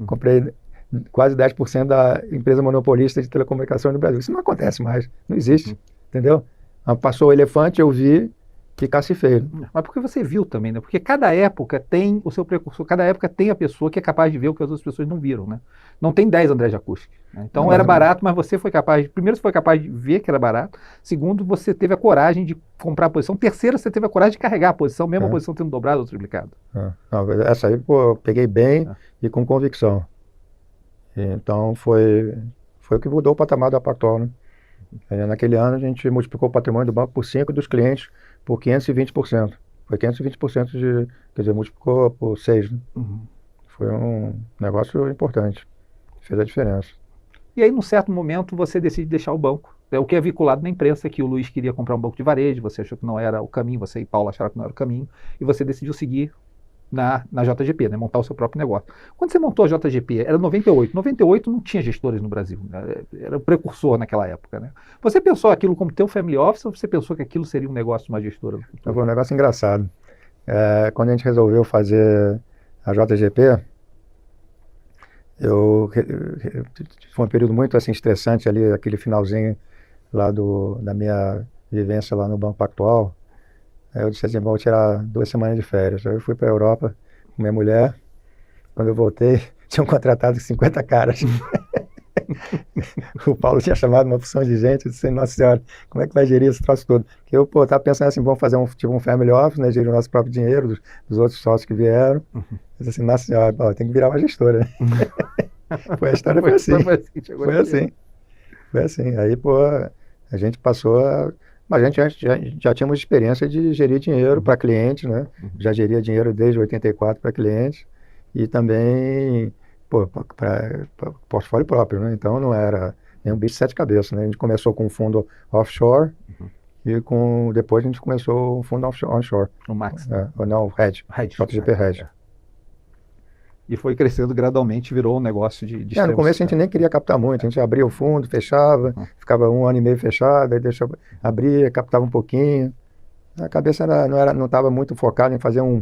Comprei quase 10% da empresa monopolista de telecomunicações no Brasil. Isso não acontece mais, não existe, entendeu? Passou o elefante, eu vi e cacifei. Mas porque você viu também, né? Porque cada época tem o seu precursor, cada época tem a pessoa que é capaz de ver o que as outras pessoas não viram, né? Não tem 10 André Jacuzzi, né? Então era barato, mas você foi capaz, primeiro você foi capaz de ver que era barato, segundo você teve a coragem de comprar a posição, terceiro você teve a coragem de carregar a posição, mesmo a posição tendo dobrado ou triplicado. Não, essa aí, pô, eu peguei bem e com convicção. Então foi o que mudou o patamar da Pactual, né? Naquele ano a gente multiplicou o patrimônio do banco por 5 e dos clientes por 520%. Foi 520% quer dizer, multiplicou por 6, né? Foi um negócio importante, fez a diferença. E aí, num certo momento, você decide deixar o banco. É o que é vinculado na imprensa, que o Luiz queria comprar um banco de varejo, você achou que não era o caminho, você e Paulo acharam que não era o caminho, e você decidiu seguir na JGP, né, montar o seu próprio negócio. Quando você montou a JGP, era 98. 98 não tinha gestores no Brasil, né? Era o precursor naquela época, né? Você pensou aquilo como teu family office ou você pensou que aquilo seria um negócio de uma gestora? Foi um negócio engraçado. Quando a gente resolveu fazer a JGP, foi um período muito assim, estressante ali, aquele finalzinho lá da minha vivência lá no Banco Pactual. Aí eu disse assim, vou tirar 2 semanas de férias. Aí eu fui para a Europa com minha mulher. Quando eu voltei, tinham contratado 50 caras. O Paulo tinha chamado uma opção de gente. Eu disse, nossa senhora, como é que vai gerir esse troço todo? Porque eu estava pensando assim, vamos fazer um family office, né, gerir o nosso próprio dinheiro, dos outros sócios que vieram. Eu disse assim, nossa senhora, tem que virar uma gestora, né? Foi a história, foi assim. Foi assim. Aí, pô, a gente passou Mas a gente já tínhamos experiência de gerir dinheiro para clientes, né? Já geria dinheiro desde 84 para clientes e também para portfólio próprio, né? Então não era nenhum bicho de 7 cabeças, né? A gente começou com um fundo offshore e depois a gente começou um fundo onshore. O Max. Não, o Hedge. JGP Hedge. E foi crescendo gradualmente, virou um negócio de no começo a gente nem queria captar muito, a gente abria o fundo, fechava, ficava 1 ano e meio fechado, aí abria, captava um pouquinho. A cabeça não estava muito focada em fazer um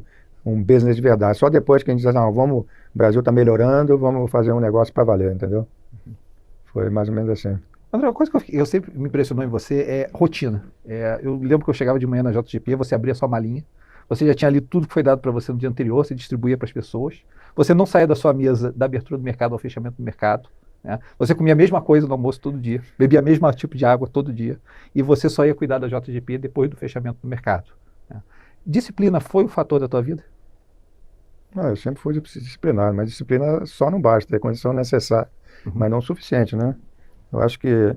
business de verdade. Só depois que a gente dizia, não, o Brasil está melhorando, vamos fazer um negócio para valer, entendeu? Foi mais ou menos assim. André, uma coisa que eu sempre me impressionou em você é rotina. Eu lembro que eu chegava de manhã na JGP, você abria sua malinha, você já tinha lido tudo que foi dado para você no dia anterior, você distribuía para as pessoas. Você não saía da sua mesa da abertura do mercado ao fechamento do mercado, né? Você comia a mesma coisa no almoço todo dia, bebia o mesmo tipo de água todo dia, e você só ia cuidar da JGP depois do fechamento do mercado, né? Disciplina foi o fator da tua vida? Não, eu sempre fui disciplinado, mas disciplina só não basta, é condição necessária, mas não o suficiente, né? Eu acho que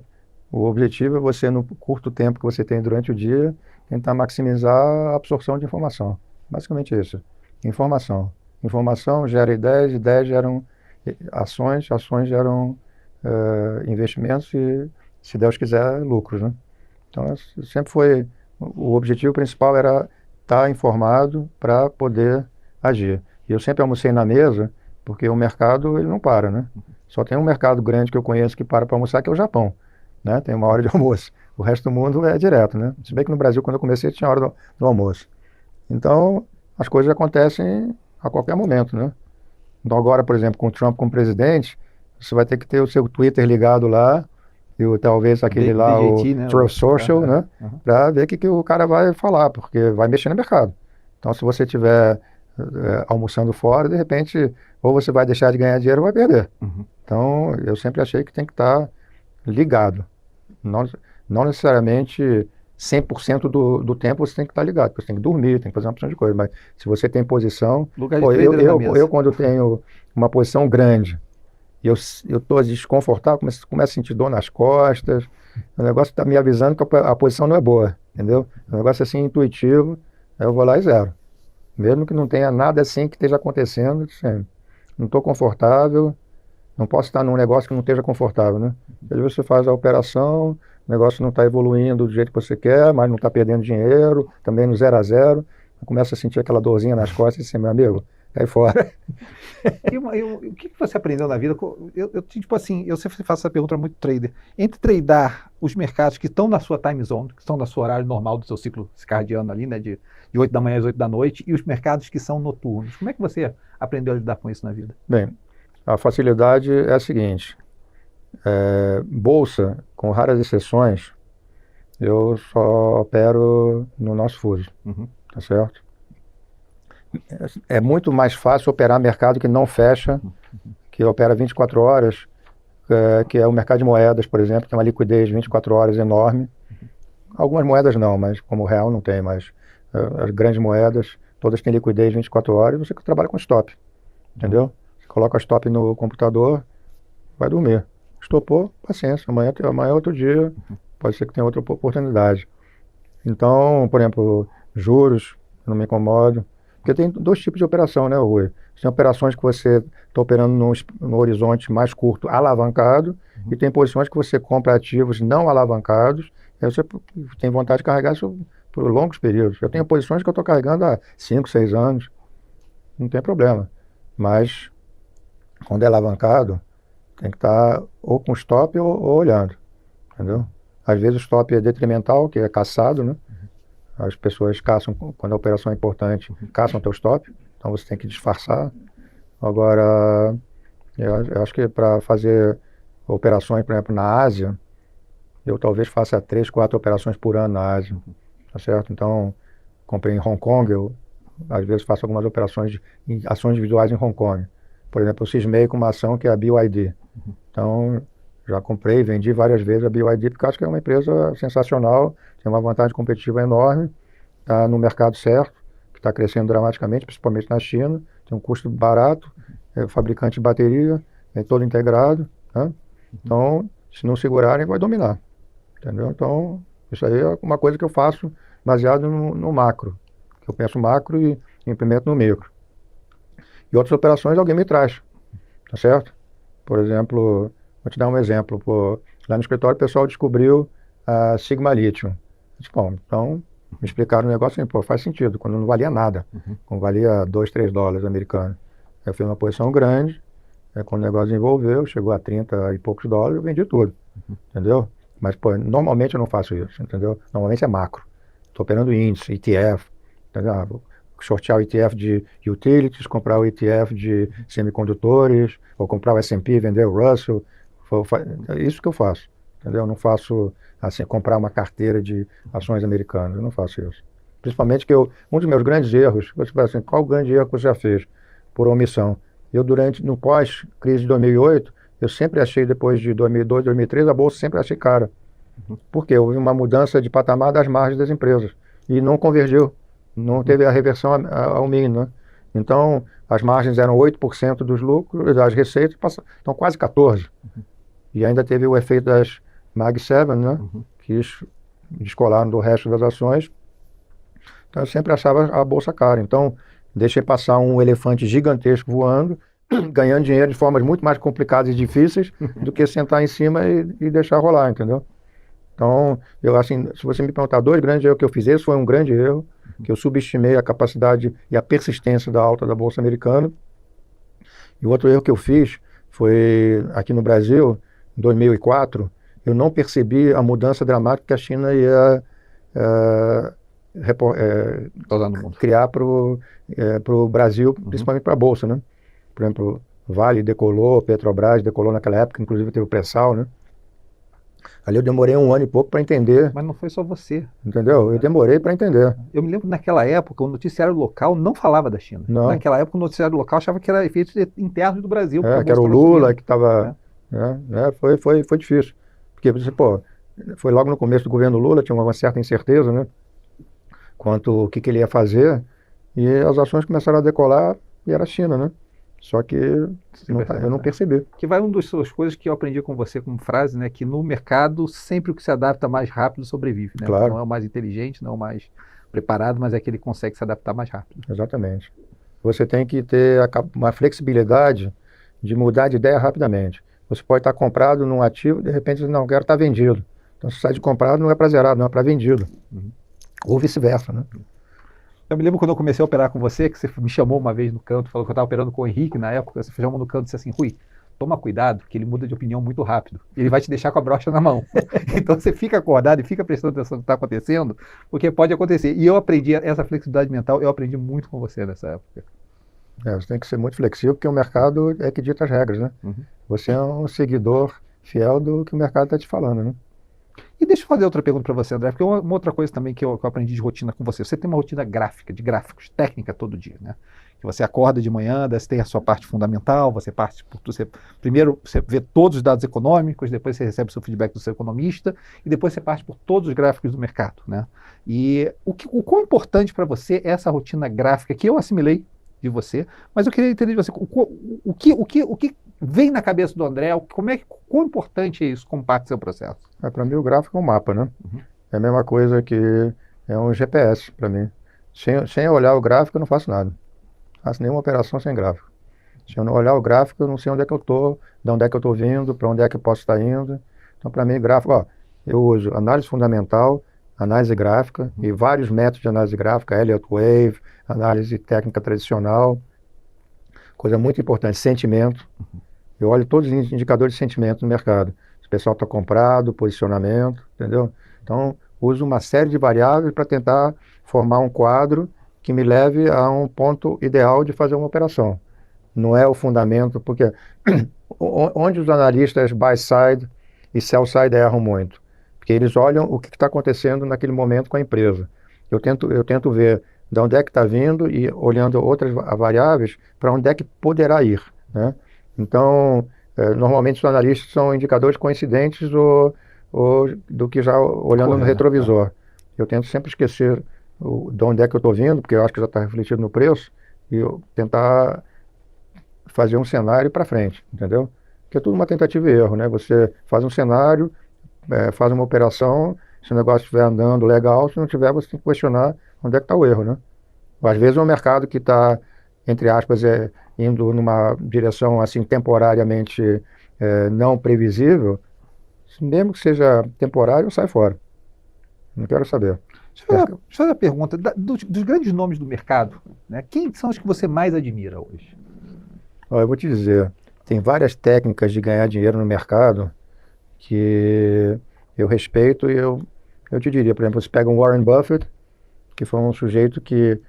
o objetivo é você, no curto tempo que você tem durante o dia, tentar maximizar a absorção de informação. Basicamente isso. Informação. Informação gera ideias geram ações geram investimentos e, se Deus quiser, lucros, né? Então, sempre foi... O objetivo principal era estar informado para poder agir. E eu sempre almocei na mesa, porque o mercado, ele não para, né? Só tem um mercado grande que eu conheço que para almoçar, que é o Japão, né? Tem uma hora de almoço. O resto do mundo é direto, né? Se bem que no Brasil, quando eu comecei, tinha hora do almoço. Então, as coisas acontecem a qualquer momento, né? Então agora, por exemplo, com o Trump como presidente, você vai ter que ter o seu Twitter ligado lá, e talvez aquele lá, o né? Truth Social, né? Para ver o que o cara vai falar, porque vai mexer no mercado. Então, se você estiver almoçando fora, de repente, ou você vai deixar de ganhar dinheiro ou vai perder. Então, eu sempre achei que tem que estar ligado. Não necessariamente 100% do tempo você tem que estar ligado, porque você tem que dormir, tem que fazer uma opção de coisa, mas se você tem posição... Lugar de trader é na mesa. Eu quando tenho uma posição grande, e eu estou desconfortável, começo a sentir dor nas costas, o negócio está me avisando que a posição não é boa, entendeu? O negócio é assim intuitivo, aí eu vou lá e zero. Mesmo que não tenha nada assim que esteja acontecendo, assim, não estou confortável, não posso estar num negócio que não esteja confortável, né? Às vezes você faz a operação, o negócio não está evoluindo do jeito que você quer, mas não está perdendo dinheiro, também no 0 a 0, começa a sentir aquela dorzinha nas costas e assim, meu amigo, cai fora. O que você aprendeu na vida? Tipo assim, eu sempre faço essa pergunta muito trader. Entre tradar os mercados que estão na sua time zone, que estão no seu horário normal do seu ciclo circadiano ali, né, de 8 da manhã às 8 da noite, e os mercados que são noturnos. Como é que você aprendeu a lidar com isso na vida? Bem, a facilidade é a seguinte, bolsa, com raras exceções, eu só opero no nosso fuso, tá certo? É muito mais fácil operar mercado que não fecha, que opera 24 horas, que é o mercado de moedas, por exemplo, tem uma liquidez 24 horas enorme. Algumas moedas não, mas como o real não tem, mas as grandes moedas, todas têm liquidez 24 horas, você trabalha com stop, entendeu? Você coloca stop no computador, vai dormir. Estopou, paciência, amanhã é outro dia, pode ser que tenha outra oportunidade. Então, por exemplo, juros, não me incomodo. Porque tem dois tipos de operação, né, Rui? Tem operações que você está operando no horizonte mais curto, alavancado, e tem posições que você compra ativos não alavancados, e aí você tem vontade de carregar isso por longos períodos. Eu tenho posições que eu estou carregando há 5, 6 anos, não tem problema. Mas, quando é alavancado, tem que estar ou com stop ou olhando, entendeu? Às vezes o stop é detrimental, que é caçado, né? As pessoas caçam, quando a operação é importante, caçam o teu stop, então você tem que disfarçar. Agora, eu acho que para fazer operações, por exemplo, na Ásia, eu talvez faça 3, 4 operações por ano na Ásia, tá certo? Então, comprei em Hong Kong, eu às vezes faço algumas operações em ações individuais em Hong Kong. Por exemplo, eu cismei com uma ação que é a BYD. Então, já comprei, vendi várias vezes a BYD, porque acho que é uma empresa sensacional, tem uma vantagem competitiva enorme, está no mercado certo, que está crescendo dramaticamente, principalmente na China, tem um custo barato, é fabricante de bateria, é todo integrado, né? Então, se não segurarem, vai dominar, entendeu? Então, isso aí é uma coisa que eu faço baseado no macro, que eu penso macro e implemento no micro. E outras operações alguém me traz, tá certo? Por exemplo, vou te dar um exemplo. Lá no escritório o pessoal descobriu a Sigma Lithium. Bom, então me explicaram o negócio assim, faz sentido, quando não valia nada, quando valia 2, 3 dólares americanos. Eu fiz uma posição grande, quando o negócio desenvolveu, chegou a 30 e poucos dólares, eu vendi tudo, entendeu? Mas, normalmente eu não faço isso, entendeu? Normalmente é macro. Estou operando índice, ETF, entendeu? Shortear o ETF de utilities, comprar o ETF de semicondutores, ou comprar o S&P, vender o Russell. É isso que eu faço, entendeu? Eu não faço, assim, comprar uma carteira de ações americanas, eu não faço isso. Principalmente que um dos meus grandes erros, você fala assim, qual o grande erro que você já fez por omissão? No pós-crise de 2008, eu sempre achei, depois de 2002, 2003, a bolsa sempre achei cara. Por quê? Houve uma mudança de patamar das margens das empresas e não convergiu. Não teve a reversão ao mínimo, né? Então, as margens eram 8% dos lucros, das receitas, estão quase 14%. E ainda teve o efeito das Mag 7, né? Que descolaram do resto das ações. Então, eu sempre achava a bolsa cara. Então, deixei passar um elefante gigantesco voando, ganhando dinheiro de formas muito mais complicadas e difíceis do que sentar em cima e deixar rolar, entendeu? Então, eu assim, se você me perguntar 2 grandes erros que eu fiz, esse foi um grande erro, que eu subestimei a capacidade e a persistência da alta da Bolsa Americana. E o outro erro que eu fiz foi, aqui no Brasil, em 2004, eu não percebi a mudança dramática que a China ia criar para o Brasil, principalmente para a Bolsa, né? Por exemplo, Vale decolou, Petrobras decolou naquela época, inclusive teve o pré-sal, né? Ali eu demorei 1 ano e pouco para entender. Mas não foi só você. Entendeu? Eu demorei para entender. Eu me lembro que naquela época o noticiário local não falava da China. Não. Naquela época o noticiário local achava que era efeitos internos do Brasil. Que era o Lula que estava... Foi difícil. Porque você, foi logo no começo do governo Lula, tinha uma certa incerteza, né, quanto o que ele ia fazer, e as ações começaram a decolar e era a China, né? Só que eu não percebi. Que vai uma das suas coisas que eu aprendi com você como frase, né? Que no mercado, sempre o que se adapta mais rápido sobrevive, né? Claro. Não é o mais inteligente, não é o mais preparado, mas é aquele que consegue se adaptar mais rápido. Exatamente. Você tem que ter uma flexibilidade de mudar de ideia rapidamente. Você pode estar comprado num ativo, de repente, não, quero estar vendido. Então, se sai de comprado, não é para zerado, não é para vendido. Ou vice-versa, né? Eu me lembro quando eu comecei a operar com você, que você me chamou uma vez no canto, falou que eu estava operando com o Henrique na época, você chamou no canto e disse assim, Rui, toma cuidado, que ele muda de opinião muito rápido. Ele vai te deixar com a brocha na mão. Então você fica acordado e fica prestando atenção no que está acontecendo, porque pode acontecer. E eu aprendi essa flexibilidade mental, eu aprendi muito com você nessa época. Você tem que ser muito flexível, porque o mercado é que dita as regras, né? Você é um seguidor fiel do que o mercado está te falando, né? E deixa eu fazer outra pergunta para você, André, porque uma outra coisa também que eu aprendi de rotina com você. Você tem uma rotina gráfica, de gráficos, técnica todo dia, né? Que você acorda de manhã, você tem a sua parte fundamental, primeiro você vê todos os dados econômicos, depois você recebe o seu feedback do seu economista, e depois você parte por todos os gráficos do mercado, né? E o quão importante para você é essa rotina gráfica que eu assimilei de você, mas eu queria entender de você o que vem na cabeça do André, quão importante é isso como parte do seu processo? Para mim o gráfico é um mapa, né? É a mesma coisa que é um GPS para mim. Sem olhar o gráfico eu não faço nada. Não faço nenhuma operação sem gráfico. Se eu não olhar o gráfico eu não sei onde é que eu estou, de onde é que eu estou vindo, para onde é que eu posso estar indo. Então para mim gráfico, eu uso análise fundamental, análise gráfica e vários métodos de análise gráfica, Elliott Wave, análise técnica tradicional. Coisa muito importante, sentimento. Eu olho todos os indicadores de sentimento no mercado. Se o pessoal está comprado, posicionamento, entendeu? Então, uso uma série de variáveis para tentar formar um quadro que me leve a um ponto ideal de fazer uma operação. Não é o fundamento, porque onde os analistas buy-side e sell-side erram muito? Porque eles olham o que está acontecendo naquele momento com a empresa. Eu tento ver de onde é que está vindo e olhando outras variáveis para onde é que poderá ir, né? Então, normalmente os analistas são indicadores coincidentes do que já olhando no retrovisor. Eu tento sempre esquecer de onde é que eu estou vindo, porque eu acho que já está refletido no preço, e eu tentar fazer um cenário para frente, entendeu? Porque é tudo uma tentativa e erro, né? Você faz um cenário, faz uma operação, se o negócio estiver andando legal, se não tiver, você tem que questionar onde é que está o erro, né? Às vezes é um mercado que está, entre aspas, indo numa direção assim temporariamente não previsível, mesmo que seja temporário, sai fora. Não quero saber. Deixa eu fazer a pergunta, dos grandes nomes do mercado, né, quem são os que você mais admira hoje? Eu vou te dizer, tem várias técnicas de ganhar dinheiro no mercado que eu respeito e eu te diria, por exemplo, você pega um Warren Buffett, que foi um sujeito que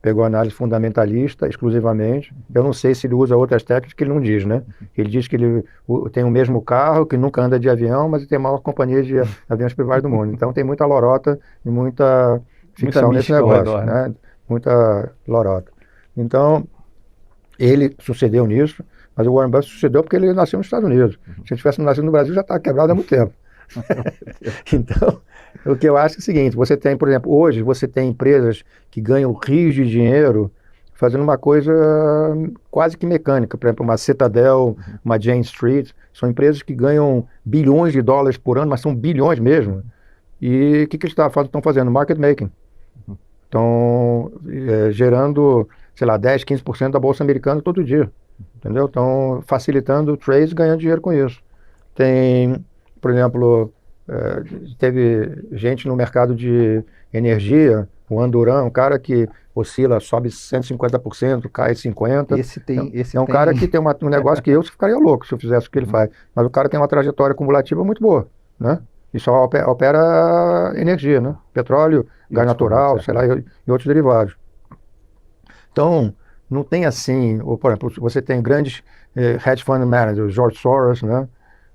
pegou análise fundamentalista exclusivamente. Eu não sei se ele usa outras técnicas que ele não diz, né? Ele diz que ele tem o mesmo carro, que nunca anda de avião, mas ele tem a maior companhia de aviões privados do mundo. Então tem muita lorota e muita ficção nesse negócio, né? Muita lorota. Então, ele sucedeu nisso, mas o Warren Buffett sucedeu porque ele nasceu nos Estados Unidos. Se ele tivesse nascido no Brasil, já estava quebrado há muito tempo. Então, o que eu acho é o seguinte, você tem, por exemplo, hoje você tem empresas que ganham rios de dinheiro fazendo uma coisa quase que mecânica, por exemplo, uma Citadel, uma Jane Street, são empresas que ganham bilhões de dólares por ano, mas são bilhões mesmo. E o que eles estão fazendo? Market making. Estão gerando, sei lá, 10, 15% da Bolsa Americana todo dia, entendeu? Estão facilitando o trade e ganhando dinheiro com isso. Tem, por exemplo, teve gente no mercado de energia, o Andurão, um cara que oscila, sobe 150%, cai 50%. É um cara que tem um negócio que eu ficaria louco se eu fizesse o que ele faz. Mas o cara tem uma trajetória cumulativa muito boa, né? E só opera energia, né? Petróleo, gás natural, sei lá, e outros derivados. Então, não tem assim, por exemplo, você tem grandes hedge fund managers, George Soros, né?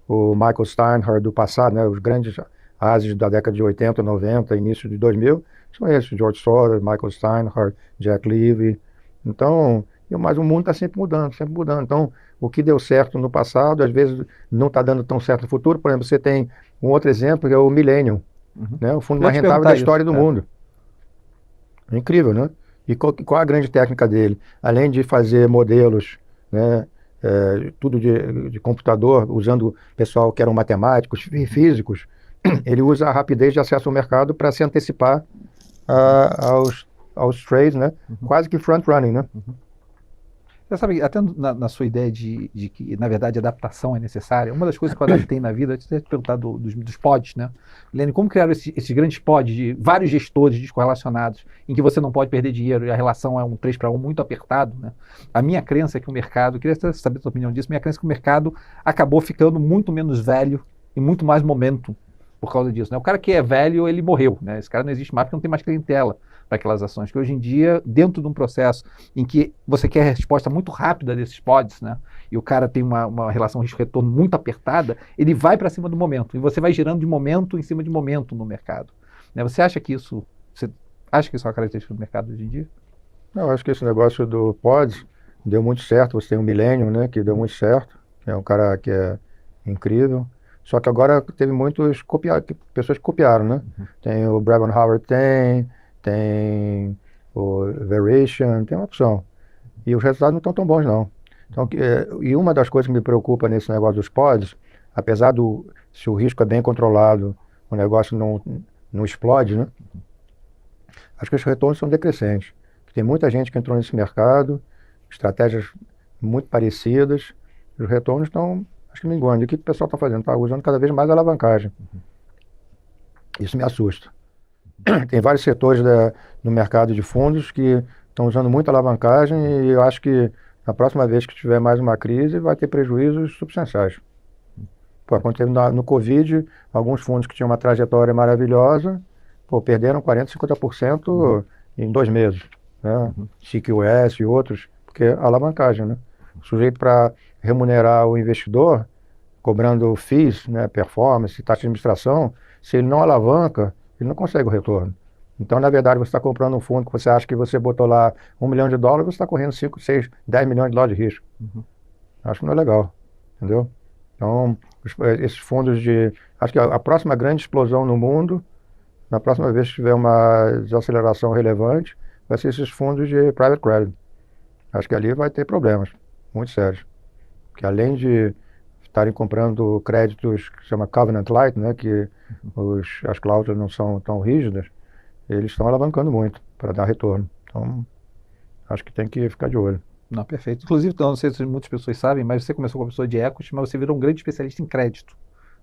O Michael Steinhardt do passado, né? Os grandes ásios da década de 80, 90, início de 2000, são esses, George Soros, Michael Steinhardt, Jack Levy. Então, Mas o mundo está sempre mudando, sempre mudando. Então, o que deu certo no passado, às vezes não está dando tão certo no futuro. Por exemplo, você tem um outro exemplo, que é o Millennium, Uhum. né? O fundo Eu ia mais te rentável perguntar da isso. história do mundo. É incrível, né? E qual a grande técnica dele? Além de fazer modelos, né, tudo de computador, usando pessoal que eram matemáticos e físicos, ele usa a rapidez de acesso ao mercado para se antecipar aos trades, né? Uhum. Quase que front-running, né? Você sabe, até na sua ideia de que, na verdade, adaptação é necessária, uma das coisas que eu adaptei na vida, eu tinha te perguntar dos pods, né? Lene, como criaram esses grandes pods de vários gestores descorrelacionados, em que você não pode perder dinheiro e a relação é um 3-1 muito apertado, né? A minha crença é que o mercado, eu queria saber a sua opinião disso, minha crença é que o mercado acabou ficando muito menos velho e muito mais momento por causa disso, né? O cara que é velho, ele morreu, né? Esse cara não existe mais porque não tem mais clientela para aquelas ações, que hoje em dia, dentro de um processo em que você quer a resposta muito rápida desses pods, né? E o cara tem uma relação risco-retorno muito apertada, ele vai para cima do momento. E você vai girando de momento em cima de momento no mercado. Né? Você acha que isso é uma característica do mercado hoje em dia? Eu acho que esse negócio do pods deu muito certo. Você tem o Millennium, né, que deu muito certo, que é um cara que é incrível. Só que agora teve muitos pessoas que copiaram, né? Tem o Brevin Howard, tem o Variation, tem uma opção. E os resultados não estão tão bons, não. Então, e uma das coisas que me preocupa nesse negócio dos pods, apesar se o risco é bem controlado, o negócio não explode, né? Acho que os retornos são decrescentes. Tem muita gente que entrou nesse mercado, estratégias muito parecidas, os retornos estão, acho que minguando. E o que o pessoal está fazendo? Está usando cada vez mais alavancagem. Isso me assusta. Tem vários setores no mercado de fundos que estão usando muita alavancagem e eu acho que na próxima vez que tiver mais uma crise vai ter prejuízos substanciais. Pô, quando teve no Covid, alguns fundos que tinham uma trajetória maravilhosa, perderam 40%, 50% em 2 meses. Né? CQS e outros, porque é alavancagem, né? O sujeito para remunerar o investidor, cobrando FIIs, né, performance, taxa de administração, se ele não alavanca, ele não consegue o retorno. Então, na verdade, você está comprando um fundo que você acha que você botou lá $1 milhão, você está correndo 5, 6, 10 milhões de dólares de risco. Acho que não é legal, entendeu? Então, esses fundos acho que a próxima grande explosão no mundo, na próxima vez que tiver uma desaceleração relevante, vai ser esses fundos de private credit. Acho que ali vai ter problemas muito sérios. Porque além de estarem comprando créditos que se chama covenant light, né, que as cláusulas não são tão rígidas, eles estão alavancando muito para dar retorno. Então, acho que tem que ficar de olho. Não, perfeito. Inclusive, não sei se muitas pessoas sabem, mas você começou como pessoa de equity, mas você virou um grande especialista em crédito.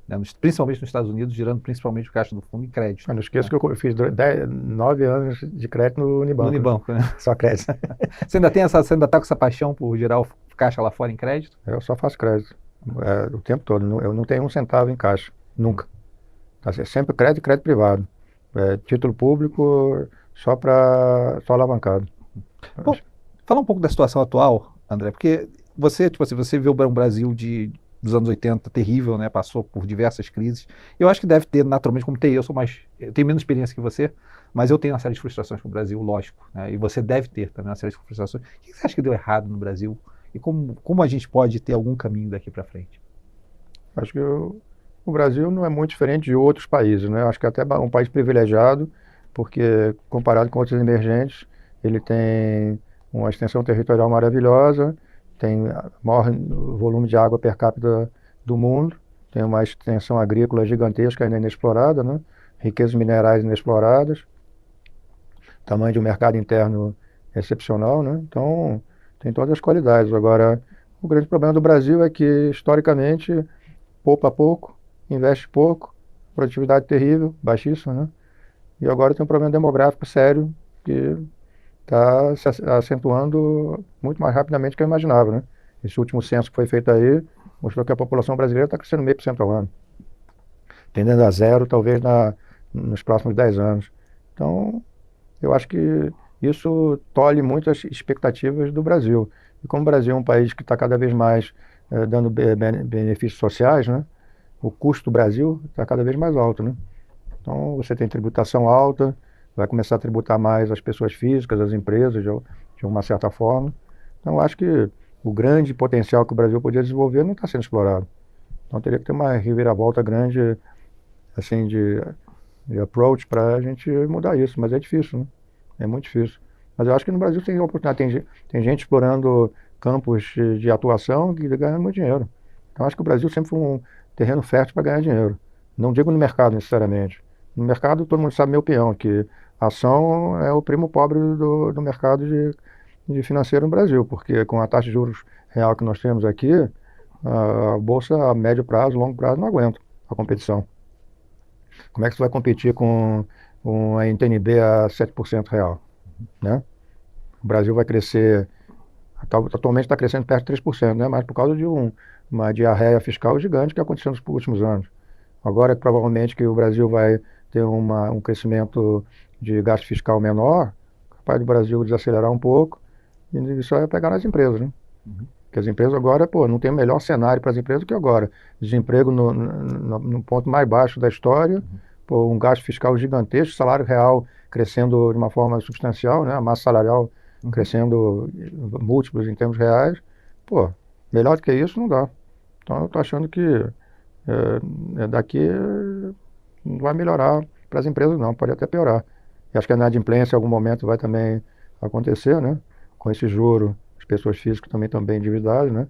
Né? Principalmente nos Estados Unidos, girando principalmente o caixa do fundo em crédito. Não esqueça que eu fiz 9 anos de crédito no Unibanco. No Unibanco, né? Só crédito. Você ainda está com essa paixão por girar o caixa lá fora em crédito? Eu só faço crédito. O tempo todo. Eu não tenho um centavo em caixa. Nunca. É sempre crédito e crédito privado. Título público só alavancado. Bom, fala um pouco da situação atual, André, porque você viu um Brasil dos anos 80 terrível, né? Passou por diversas crises. Eu acho que deve ter, naturalmente, como eu tenho menos experiência que você, mas eu tenho uma série de frustrações com o Brasil, lógico, né? E você deve ter também uma série de frustrações. O que você acha que deu errado no Brasil? E como a gente pode ter algum caminho daqui para frente? Acho que o Brasil não é muito diferente de outros países, né? Acho que é até um país privilegiado, porque comparado com outros emergentes, ele tem uma extensão territorial maravilhosa, tem o maior volume de água per capita do mundo, tem uma extensão agrícola gigantesca ainda inexplorada, né? Riquezas minerais inexploradas, tamanho de um mercado interno excepcional, né? Então, tem todas as qualidades. Agora, o grande problema do Brasil é que, historicamente, poupa pouco, investe pouco, produtividade terrível, baixíssima, né? E agora tem um problema demográfico sério que está se acentuando muito mais rapidamente do que eu imaginava, né? Esse último censo que foi feito aí mostrou que a população brasileira está crescendo 0,5% ao ano, tendendo a zero, talvez nos próximos 10 anos. Então, eu acho que isso tolhe muitas expectativas do Brasil. E como o Brasil é um país que está cada vez mais dando benefícios sociais, né? O custo do Brasil está cada vez mais alto, né? Então, você tem tributação alta, vai começar a tributar mais as pessoas físicas, as empresas, de uma certa forma. Então, eu acho que o grande potencial que o Brasil podia desenvolver não está sendo explorado. Então, teria que ter uma reviravolta grande, assim, de approach para a gente mudar isso. Mas é difícil, né? É muito difícil. Mas eu acho que no Brasil tem oportunidade. Tem gente explorando campos de atuação que ganha muito dinheiro. Então, acho que o Brasil sempre foi um terreno fértil para ganhar dinheiro. Não digo no mercado necessariamente. No mercado, todo mundo sabe minha opinião, que a ação é o primo pobre do mercado de financeiro no Brasil, porque com a taxa de juros real que nós temos aqui, a bolsa a médio prazo, longo prazo não aguenta a competição. Como é que você vai competir com a NTNB a 7% real, né? O Brasil vai crescer, atualmente está crescendo perto de 3%, né? Mas por causa de uma diarreia fiscal gigante que aconteceu nos últimos anos. Agora, provavelmente, que o Brasil vai ter um crescimento de gasto fiscal menor, capaz do Brasil desacelerar um pouco, e isso vai pegar nas empresas, né? Porque as empresas agora, não tem o melhor cenário para as empresas do que agora. Desemprego no ponto mais baixo da história, um gasto fiscal gigantesco, salário real crescendo de uma forma substancial, né? A massa salarial crescendo múltiplos em termos reais. Melhor do que isso não dá. Então eu estou achando que daqui não vai melhorar para as empresas não, pode até piorar. E acho que a inadimplência em algum momento vai também acontecer, né? Com esse juro, as pessoas físicas também estão bem endividadas, né?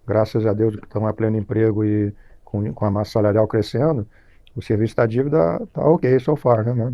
Graças a Deus que estão a pleno emprego e com a massa salarial crescendo, o serviço da dívida está ok so far, né?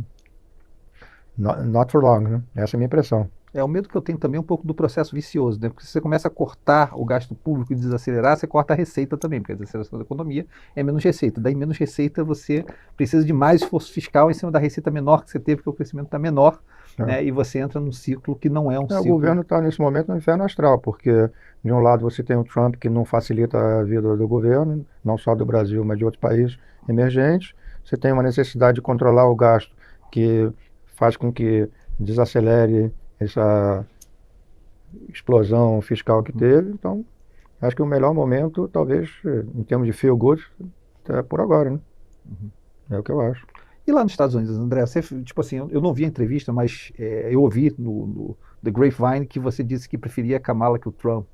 Not for long, né? Essa é a minha impressão. É o medo que eu tenho também um pouco do processo vicioso, né? Porque se você começa a cortar o gasto público e desacelerar, você corta a receita também, porque a desaceleração da economia é menos receita. Daí menos receita você precisa de mais esforço fiscal em cima da receita menor que você teve, porque o crescimento está menor, né? E você entra num ciclo que não é um ciclo. O governo está nesse momento no inferno astral, porque de um lado você tem o Trump que não facilita a vida do governo, não só do Brasil, mas de outros países emergentes. Você tem uma necessidade de controlar o gasto que faz com que desacelere essa explosão fiscal que teve. Então, acho que o melhor momento, talvez, em termos de feel good, é por agora, né? É o que eu acho. E lá nos Estados Unidos, André, você, tipo assim, eu não vi a entrevista, mas eu ouvi no The Grapevine que você disse que preferia a Kamala que o Trump.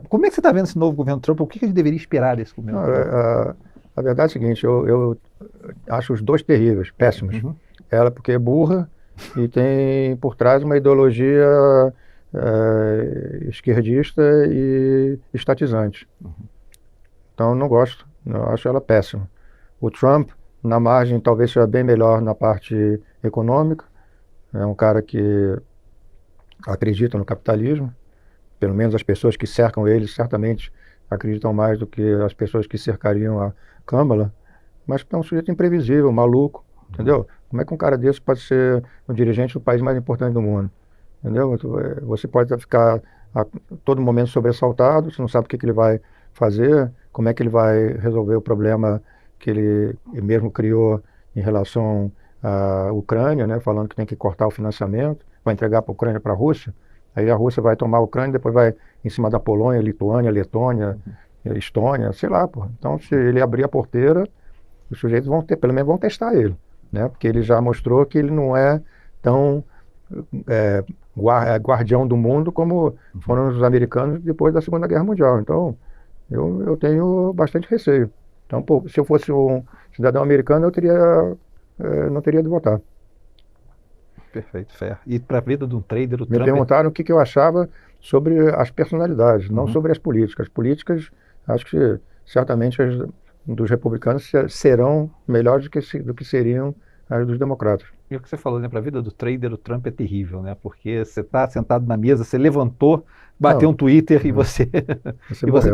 Como é que você está vendo esse novo governo Trump? O que a gente deveria esperar desse governo Trump? A verdade é a seguinte, eu acho os dois terríveis, péssimos. Ela porque é burra e tem por trás uma ideologia esquerdista e estatizante. Então eu não gosto, eu acho ela péssima. O Trump, na margem, talvez seja bem melhor na parte econômica. É um cara que acredita no capitalismo. Pelo menos as pessoas que cercam ele certamente acreditam mais do que as pessoas que cercariam a Kamala. Mas é um sujeito imprevisível, maluco, entendeu? Como é que um cara desse pode ser o dirigente do país mais importante do mundo? Entendeu? Você pode ficar a todo momento sobressaltado, você não sabe o que ele vai fazer, como é que ele vai resolver o problema que ele mesmo criou em relação à Ucrânia, né? Falando que tem que cortar o financiamento, vai entregar para a Ucrânia, para a Rússia, aí a Rússia vai tomar a Ucrânia, depois vai em cima da Polônia, Lituânia, Letônia, Estônia, sei lá, pô. Então, se ele abrir a porteira, os sujeitos vão pelo menos vão testar ele, né? Porque ele já mostrou que ele não é tão guardião do mundo como foram os americanos depois da Segunda Guerra Mundial. Então, eu tenho bastante receio. Então, se eu fosse um cidadão americano, não teria de votar. Perfeito, fair. E para a vida de um trader, o Me perguntaram o que eu achava sobre as personalidades, não sobre as políticas. As políticas, acho que certamente as dos republicanos serão melhores do que seriam as dos democratas. E o que você falou, né? Para a vida do trader, o Trump é terrível, né? Porque você está sentado na mesa, você levantou, bateu um Twitter e você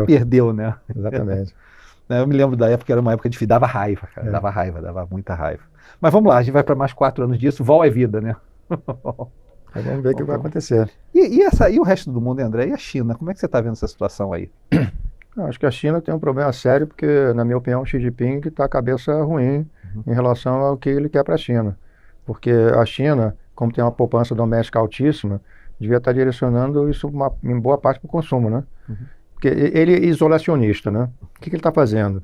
perdeu, né? Exatamente. Eu me lembro da época, era uma época de dava raiva, cara. Dava raiva, dava muita raiva. Mas vamos lá, a gente vai para mais 4 anos disso, vol é vida, né? Vamos ver o que vai acontecer. E o resto do mundo, André? E a China? Como é que você está vendo essa situação aí? Acho que a China tem um problema sério, porque, na minha opinião, o Xi Jinping está a cabeça ruim em relação ao que ele quer para a China. Porque a China, como tem uma poupança doméstica altíssima, devia estar direcionando isso em boa parte para o consumo, né? Porque ele é isolacionista, né? O que ele está fazendo?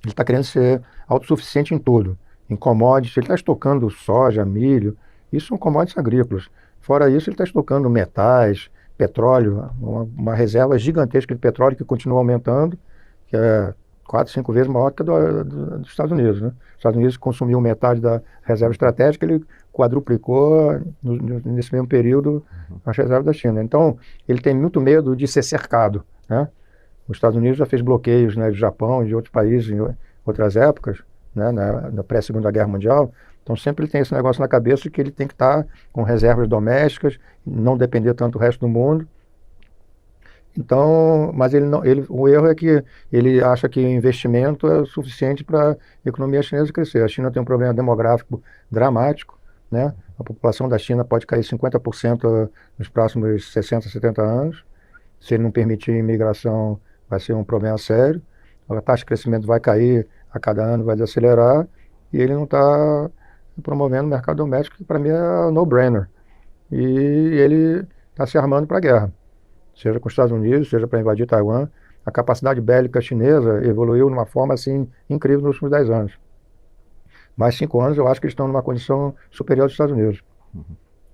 Ele está querendo ser autossuficiente em tudo. Em commodities, ele está estocando soja, milho, isso são commodities agrícolas. Fora isso, ele está estocando metais, petróleo, uma reserva gigantesca de petróleo que continua aumentando, que é 4, 5 vezes maior que a dos Estados Unidos, né? Os Estados Unidos consumiu metade da reserva estratégica, ele quadruplicou nesse mesmo período as reservas da China. Então, ele tem muito medo de ser cercado, né? Os Estados Unidos já fez bloqueios, né, do Japão e de outros países em outras épocas, né, na pré-Segunda Guerra Mundial. Então, sempre ele tem esse negócio na cabeça de que ele tem que estar com reservas domésticas, não depender tanto do resto do mundo. Então, mas o erro é que ele acha que o investimento é suficiente para a economia chinesa crescer. A China tem um problema demográfico dramático, né? A população da China pode cair 50% nos próximos 60, 70 anos. Se ele não permitir imigração, vai ser um problema sério. A taxa de crescimento vai cair a cada ano, vai desacelerar, e ele não está promovendo o mercado doméstico, que para mim é no-brainer. E ele está se armando para a guerra, seja com os Estados Unidos, seja para invadir Taiwan. A capacidade bélica chinesa evoluiu de uma forma assim incrível nos últimos 10 anos. Mais 5 anos eu acho que eles estão numa condição superior aos Estados Unidos,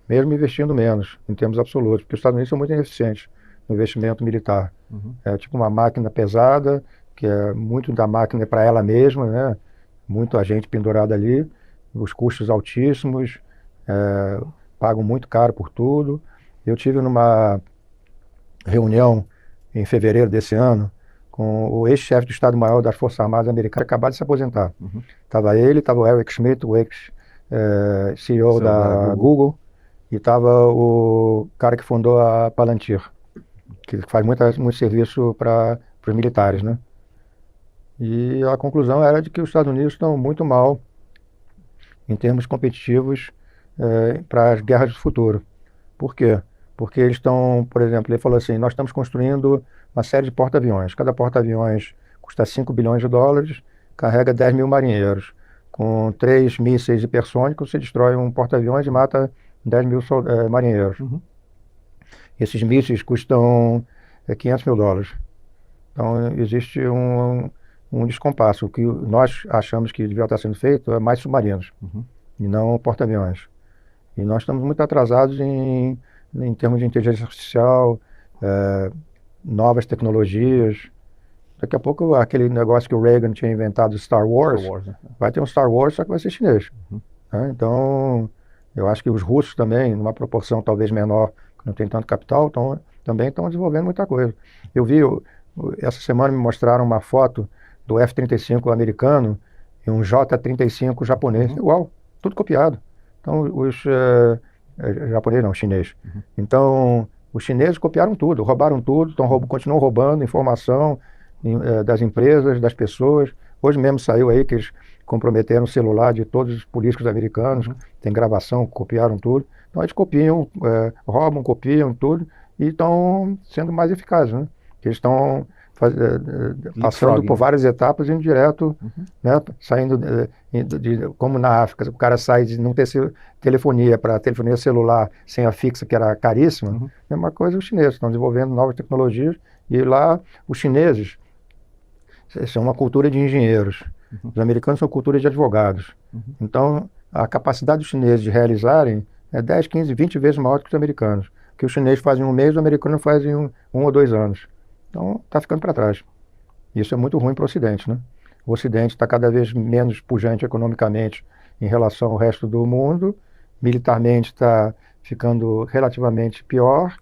mesmo investindo menos em termos absolutos, porque os Estados Unidos são muito ineficientes no investimento militar. É tipo uma máquina pesada, que é muito da máquina para ela mesma, né? Muito agente pendurado ali, os custos altíssimos, pagam muito caro por tudo. Eu tive numa reunião em fevereiro desse ano com o ex-chefe do Estado-Maior das Forças Armadas Americanas, que acabou de se aposentar. Estava ele, estava o Eric Schmidt, o ex-CEO da Google, e estava o cara que fundou a Palantir, que faz muito serviço para os militares, né? E a conclusão era de que os Estados Unidos estão muito mal em termos competitivos para as guerras do futuro. Por quê? Porque eles estão, por exemplo, ele falou assim, nós estamos construindo uma série de porta-aviões. Cada porta-aviões custa 5 bilhões de dólares, carrega 10 mil marinheiros. Com 3 mísseis hipersônicos, você destrói um porta-aviões e mata 10 mil marinheiros. Esses mísseis custam 500 mil dólares. Então, existe um descompasso. O que nós achamos que devia estar sendo feito é mais submarinos, e não porta-aviões. E nós estamos muito atrasados em termos de inteligência artificial, novas tecnologias. Daqui a pouco, aquele negócio que o Reagan tinha inventado, Star Wars, né? Vai ter um Star Wars, só que vai ser chinês. Né? Então, eu acho que os russos também, numa proporção talvez menor, que não tem tanto capital, também estão desenvolvendo muita coisa. Eu vi, essa semana me mostraram uma foto do F-35 americano e um J-35 japonês, igual, tudo copiado. Então, os japoneses não, chinês. Então, os chineses copiaram tudo, roubaram tudo, continuam roubando informação das empresas, das pessoas. Hoje mesmo saiu aí que eles comprometeram o celular de todos os políticos americanos, tem gravação, copiaram tudo. Então, eles copiam, roubam, copiam tudo e estão sendo mais eficazes, né? Eles estão passando por várias etapas e indo direto, né? Saindo como na África, o cara sai de não ter telefonia para telefonia celular sem a fixa, que era caríssima. Mesma coisa os chineses, estão desenvolvendo novas tecnologias, e lá os chineses são uma cultura de engenheiros, os americanos são cultura de advogados. Então, a capacidade dos chineses de realizarem é 10, 15, 20 vezes maior do que os americanos. O que os chineses fazem em um mês, os americanos fazem em um ou 2 anos. Então, está ficando para trás. Isso é muito ruim para o Ocidente, né? O Ocidente está cada vez menos pujante economicamente em relação ao resto do mundo, militarmente está ficando relativamente pior,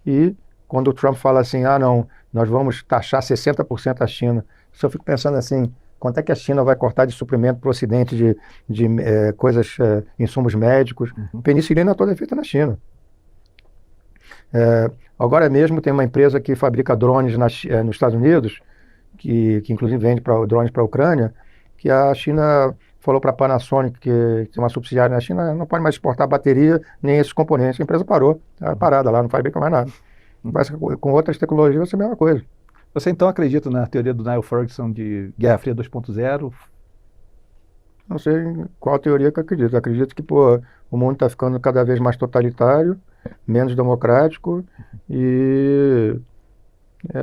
e quando o Trump fala assim, não, nós vamos taxar 60% a China, eu fico pensando assim, quanto é que a China vai cortar de suprimento para o Ocidente de coisas, insumos médicos? Penicilina toda é feita na China. Agora mesmo tem uma empresa que fabrica drones nos Estados Unidos, que inclusive vende drones para a Ucrânia, que a China falou para a Panasonic, que tem uma subsidiária na China, não pode mais exportar bateria nem esses componentes. A empresa parou, está parada lá, não fabrica mais nada. Mas com outras tecnologias vai ser a mesma coisa. Você então acredita na teoria do Niall Ferguson de Guerra Fria 2.0? Não sei qual teoria que eu acredito. Eu acredito que o mundo está ficando cada vez mais totalitário, menos democrático, e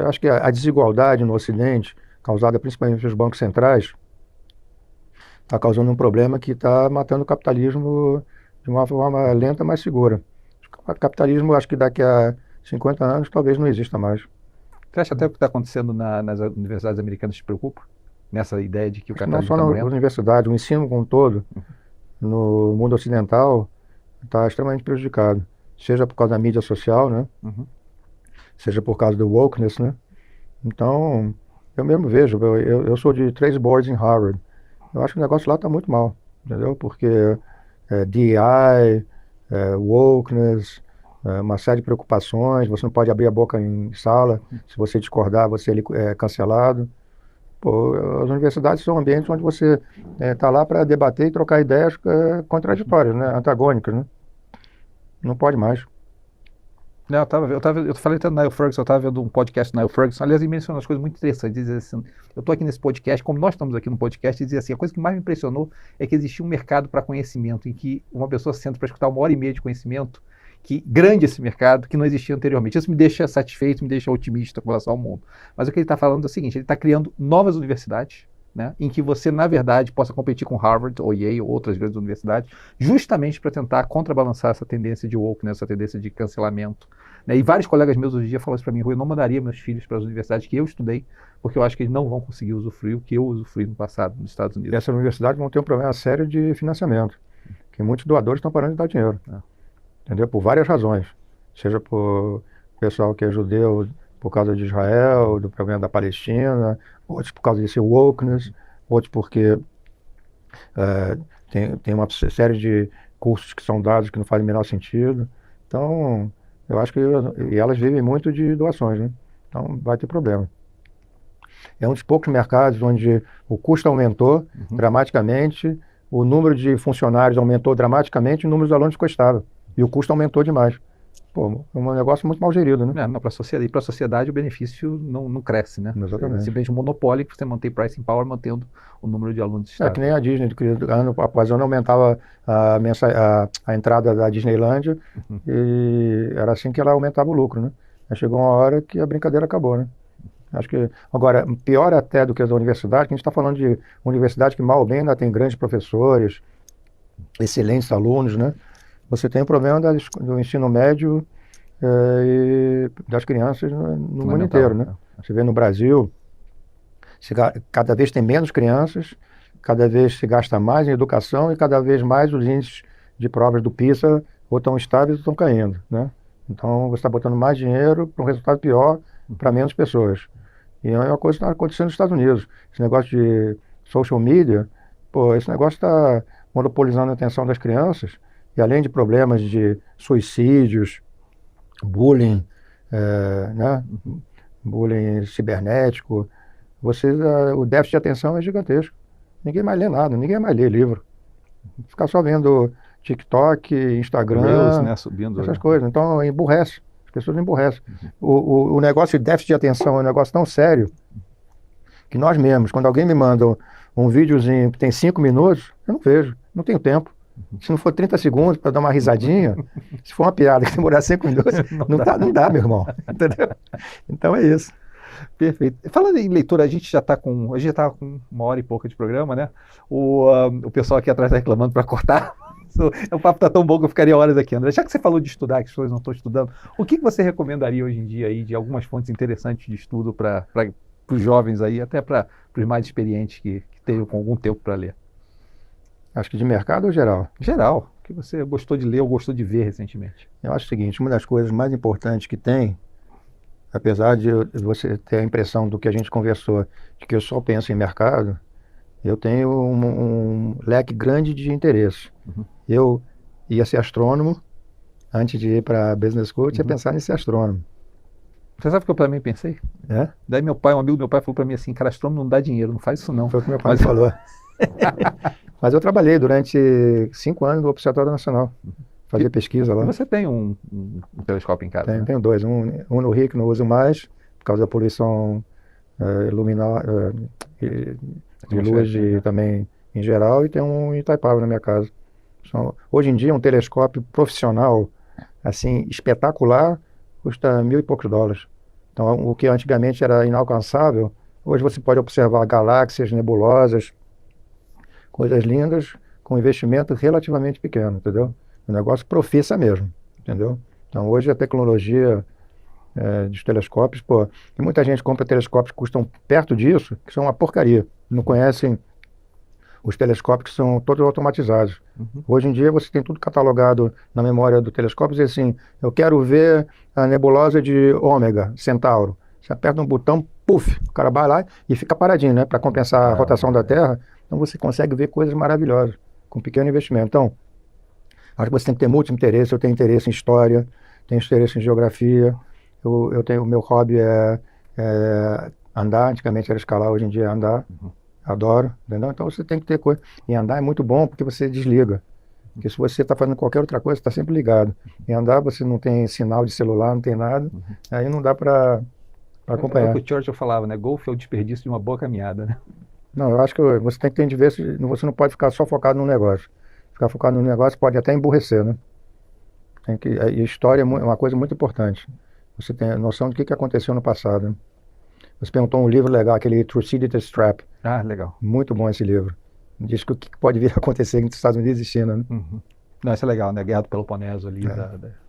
acho que a desigualdade no Ocidente, causada principalmente pelos bancos centrais, está causando um problema que está matando o capitalismo de uma forma lenta, mas segura. O capitalismo, acho que daqui a 50 anos talvez não exista mais. Você acha até que o que está acontecendo nas universidades americanas te preocupa? Nessa ideia de que o Acho que não capitalismo só está na morrendo? universidade, o ensino como um todo, no mundo ocidental, está extremamente prejudicado. Seja por causa da mídia social, né? Uhum. Seja por causa do wokeness, né? Então, eu mesmo vejo, eu sou de 3 boards em Harvard. Eu acho que o negócio lá está muito mal, entendeu? Porque DEI, wokeness, uma série de preocupações, você não pode abrir a boca em sala, se você discordar, você é cancelado. Pô, as universidades são ambientes onde você está lá para debater e trocar ideias contraditórias, né? Antagônicas, né? Não pode mais. Não, eu falei até do Niall Ferguson, eu estava vendo um podcast do Niall Ferguson, aliás, ele mencionou umas coisas muito interessantes, dizia assim, eu estou aqui nesse podcast, como nós estamos aqui no podcast, e dizia assim, a coisa que mais me impressionou é que existia um mercado para conhecimento, em que uma pessoa senta para escutar 1h30 de conhecimento, que grande esse mercado, que não existia anteriormente. Isso me deixa satisfeito, me deixa otimista com relação ao mundo. Mas o que ele está falando é o seguinte, ele está criando novas universidades, né, em que você, na verdade, possa competir com Harvard ou Yale ou outras grandes universidades, justamente para tentar contrabalançar essa tendência de woke, essa tendência de cancelamento. Né? E vários colegas meus hoje em dia falam isso para mim, Rui, eu não mandaria meus filhos para as universidades que eu estudei, porque eu acho que eles não vão conseguir usufruir o que eu usufruí no passado nos Estados Unidos. E essas universidades vão ter um problema sério de financiamento, que muitos doadores estão parando de dar dinheiro. Entendeu? Por várias razões. Seja por pessoal que é judeu por causa de Israel, do problema da Palestina, outros por causa desse wokeness, outros porque tem uma série de cursos que são dados que não fazem o menor sentido. Então, eu acho que e elas vivem muito de doações, né? Então, vai ter problema. É um dos poucos mercados onde o custo aumentou dramaticamente, o número de funcionários aumentou dramaticamente e o número de alunos ficou estável. E o custo aumentou demais. Pô, é um negócio muito mal gerido, né? Para a sociedade o benefício não cresce, né? Exatamente. É simplesmente um monopólio que você mantém pricing power mantendo o número de alunos estável. É que nem a Disney, que ano após ano aumentava a entrada da Disneylândia e era assim que ela aumentava o lucro, né? Aí chegou uma hora que a brincadeira acabou, né? Acho que, agora, pior até do que as universidades, que a gente está falando de universidade que mal ou bem ainda tem grandes professores, excelentes alunos, né? Você tem o problema do ensino médio e das crianças no mundo inteiro, né? Você vê no Brasil, cada vez tem menos crianças, cada vez se gasta mais em educação e cada vez mais os índices de provas do PISA ou estão estáveis ou estão caindo, né? Então você está botando mais dinheiro para um resultado pior para menos pessoas. E é uma coisa que está acontecendo nos Estados Unidos. Esse negócio de social media, pô, esse negócio está monopolizando a atenção das crianças. E além de problemas de suicídios, bullying, né? Bullying cibernético, o déficit de atenção é gigantesco. Ninguém mais lê nada, ninguém mais lê livro. Ficar só vendo TikTok, Instagram, Reels, né, subindo, essas coisas. Então emburrece, as pessoas emburrecem. O negócio de déficit de atenção é um negócio tão sério que nós mesmos, quando alguém me manda um videozinho que tem 5 minutos, eu não vejo, não tenho tempo. Se não for 30 segundos para dar uma risadinha, se for uma piada que demorar 5 minutos, não dá, meu irmão. Entendeu? Então é isso. Perfeito. Falando em leitura, a gente já está com 1h e pouca de programa, né? O pessoal aqui atrás está reclamando para cortar. O papo está tão bom que eu ficaria horas aqui, André. Já que você falou de estudar, que as pessoas não estão estudando, o que você recomendaria hoje em dia aí de algumas fontes interessantes de estudo para os jovens aí, até para os mais experientes que tenham com algum tempo para ler? Acho que de mercado ou geral? Geral. O que você gostou de ler ou gostou de ver recentemente? Eu acho o seguinte, uma das coisas mais importantes que tem, apesar de você ter a impressão do que a gente conversou, de que eu só penso em mercado, eu tenho um leque grande de interesses. Eu ia ser astrônomo, antes de ir para a Business School, eu tinha pensado em ser astrônomo. Você sabe o que eu também pensei? É? Daí um amigo do meu pai falou para mim assim, cara, astrônomo não dá dinheiro, não faz isso não. Foi o que meu pai me falou. Mas eu trabalhei durante 5 anos no Observatório Nacional, fazia pesquisa lá. E você tem um telescópio em casa? Tenho 2, um no Rio que não uso mais, por causa da poluição luminar, de luz também em geral, e tem um em Itaipava na minha casa. Hoje em dia um telescópio profissional, assim, espetacular, custa $1.000 e poucos. Então o que antigamente era inalcançável, hoje você pode observar galáxias, nebulosas, coisas lindas, com investimento relativamente pequeno, entendeu? O negócio profissa mesmo, entendeu? Então hoje a tecnologia dos telescópios. Pô, e muita gente compra telescópios que custam perto disso, que são uma porcaria. Não conhecem os telescópios que são todos automatizados. Hoje em dia você tem tudo catalogado na memória do telescópio, e diz assim, eu quero ver a nebulosa de Ômega, Centauro. Você aperta um botão, puf, o cara vai lá e fica paradinho, né, para compensar a rotação da Terra. Então você consegue ver coisas maravilhosas com pequeno investimento. Então, acho que você tem que ter muito interesse. Eu tenho interesse em história, tenho interesse em geografia. Eu tenho, o meu hobby é andar. Antigamente era escalar, hoje em dia é andar. Adoro, entendeu? Então você tem que ter coisa. E andar é muito bom porque você desliga. Porque se você está fazendo qualquer outra coisa, está sempre ligado. Em andar você não tem sinal de celular, não tem nada. Aí não dá para acompanhar. É o que o Churchill falava, né? Golfe é o desperdício de uma boa caminhada, né? Não, eu acho que você tem que ter diversos. Você não pode ficar só focado num negócio. Ficar focado num negócio pode até emburrecer, né? E história é uma coisa muito importante. Você tem a noção do que aconteceu no passado, né? Você perguntou um livro legal, aquele Thucydides Trap. Ah, legal. Muito bom esse livro. Diz que o que pode vir a acontecer entre os Estados Unidos e China, né? Não, isso é legal, né? Guerra do Peloponeso ali,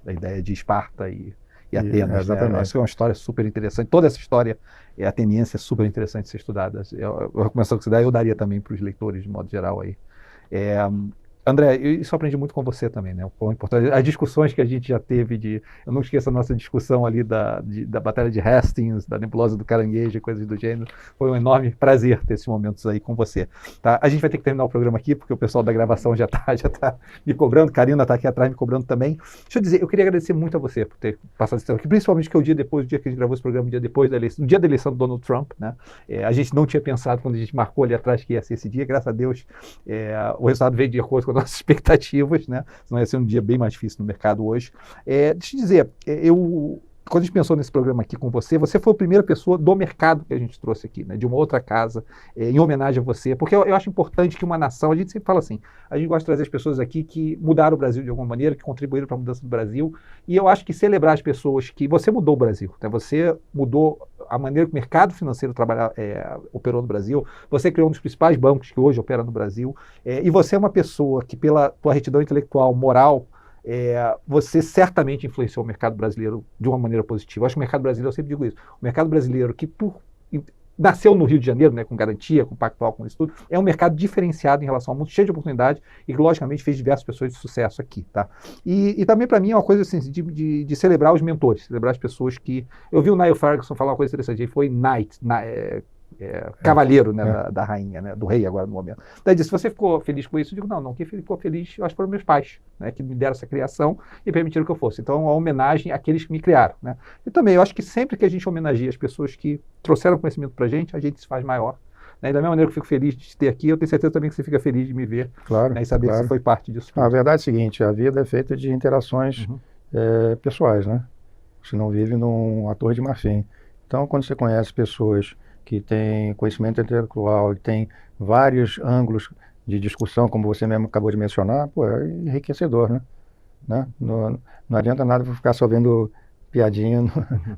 da ideia de Esparta e Atenas. Exatamente. Né? Acho que é uma história super interessante. Toda essa história ateniense é super interessante de ser estudada. Eu recomendação que você dá, eu daria também para os leitores, de modo geral, aí. André, isso eu aprendi muito com você também, né? O importante, as discussões que a gente já teve eu não esqueço a nossa discussão ali da Batalha de Hastings, da nebulosa do Caranguejo e coisas do gênero. Foi um enorme prazer ter esses momentos aí com você. Tá? A gente vai ter que terminar o programa aqui, porque o pessoal da gravação já tá me cobrando, Karina está aqui atrás me cobrando também. Deixa eu dizer, eu queria agradecer muito a você por ter passado esse tempo aqui, principalmente que é o dia depois, o dia que a gente gravou esse programa, o dia depois da eleição, no dia da eleição do Donald Trump, né? A gente não tinha pensado quando a gente marcou ali atrás que ia ser esse dia, graças a Deus o resultado veio de acordo com as nossas expectativas, né? Senão ia ser um dia bem mais difícil no mercado hoje. Deixa eu dizer, quando a gente pensou nesse programa aqui com você, você foi a primeira pessoa do mercado que a gente trouxe aqui, né? De uma outra casa, em homenagem a você, porque eu acho importante que uma nação, a gente sempre fala assim, a gente gosta de trazer as pessoas aqui que mudaram o Brasil de alguma maneira, que contribuíram para a mudança do Brasil, e eu acho que celebrar as pessoas que você mudou o Brasil, né? Você mudou a maneira que o mercado financeiro operou no Brasil, você criou um dos principais bancos que hoje opera no Brasil, e você é uma pessoa que, pela tua retidão intelectual, moral, você certamente influenciou o mercado brasileiro de uma maneira positiva. Eu acho que o mercado brasileiro, eu sempre digo isso, o mercado brasileiro que nasceu no Rio de Janeiro, né, com garantia, com pactual, com isso tudo, é um mercado diferenciado em relação ao mundo, cheio de oportunidade e que, logicamente, fez diversas pessoas de sucesso aqui, tá? E também, para mim, é uma coisa assim, de celebrar os mentores, celebrar as pessoas que... Eu vi o Niall Ferguson falar uma coisa interessante, ele foi knight, cavaleiro, né, da rainha, né, do rei agora no momento. Daí disse, você ficou feliz com isso? Eu digo, não, quem ficou feliz, eu acho que foram meus pais, né, que me deram essa criação e permitiram que eu fosse. Então, uma homenagem àqueles que me criaram, né. E também, eu acho que sempre que a gente homenageia as pessoas que trouxeram conhecimento pra gente se faz maior. Né? E da mesma maneira que eu fico feliz de te ter aqui, eu tenho certeza também que você fica feliz de me ver, claro, né, e saber que você foi parte disso tudo. A verdade é a seguinte, a vida é feita de interações pessoais, né? Você não vive numa torre de marfim. Então, quando você conhece pessoas que têm conhecimento intelectual, que têm vários ângulos de discussão, como você mesmo acabou de mencionar, pô, é enriquecedor, né? Não adianta nada ficar só vendo piadinha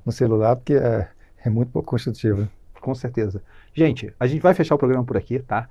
no celular, porque é muito pouco construtivo. Com certeza. Gente, a gente vai fechar o programa por aqui, tá?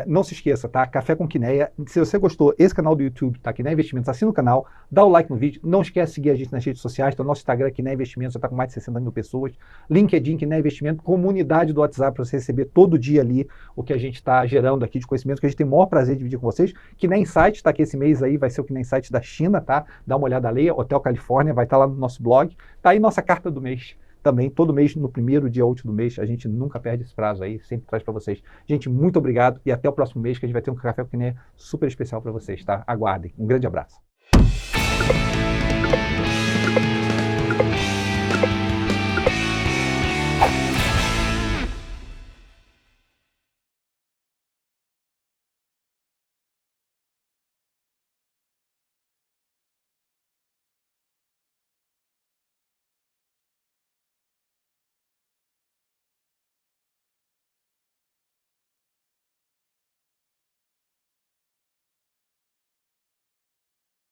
Não se esqueça, tá? Café com Quineia. Se você gostou, esse canal do YouTube, tá? Quineia Investimentos, assina o canal, dá o like no vídeo. Não esquece de seguir a gente nas redes sociais, tá? O nosso Instagram, Quineia Investimentos, já tá com mais de 60 mil pessoas. LinkedIn, Quineia Investimento, comunidade do WhatsApp, para você receber todo dia ali o que a gente está gerando aqui de conhecimento, que a gente tem o maior prazer de dividir com vocês. Quineia Insight, tá? Que esse mês aí vai ser o Quineia Insight da China, tá? Dá uma olhada ali, Hotel Califórnia, vai estar lá no nosso blog. Tá aí nossa carta do mês. Também, todo mês, no primeiro dia útil do mês, a gente nunca perde esse prazo aí, sempre traz para vocês. Gente, muito obrigado e até o próximo mês, que a gente vai ter um Café com Quineia super especial para vocês, tá? Aguardem. Um grande abraço.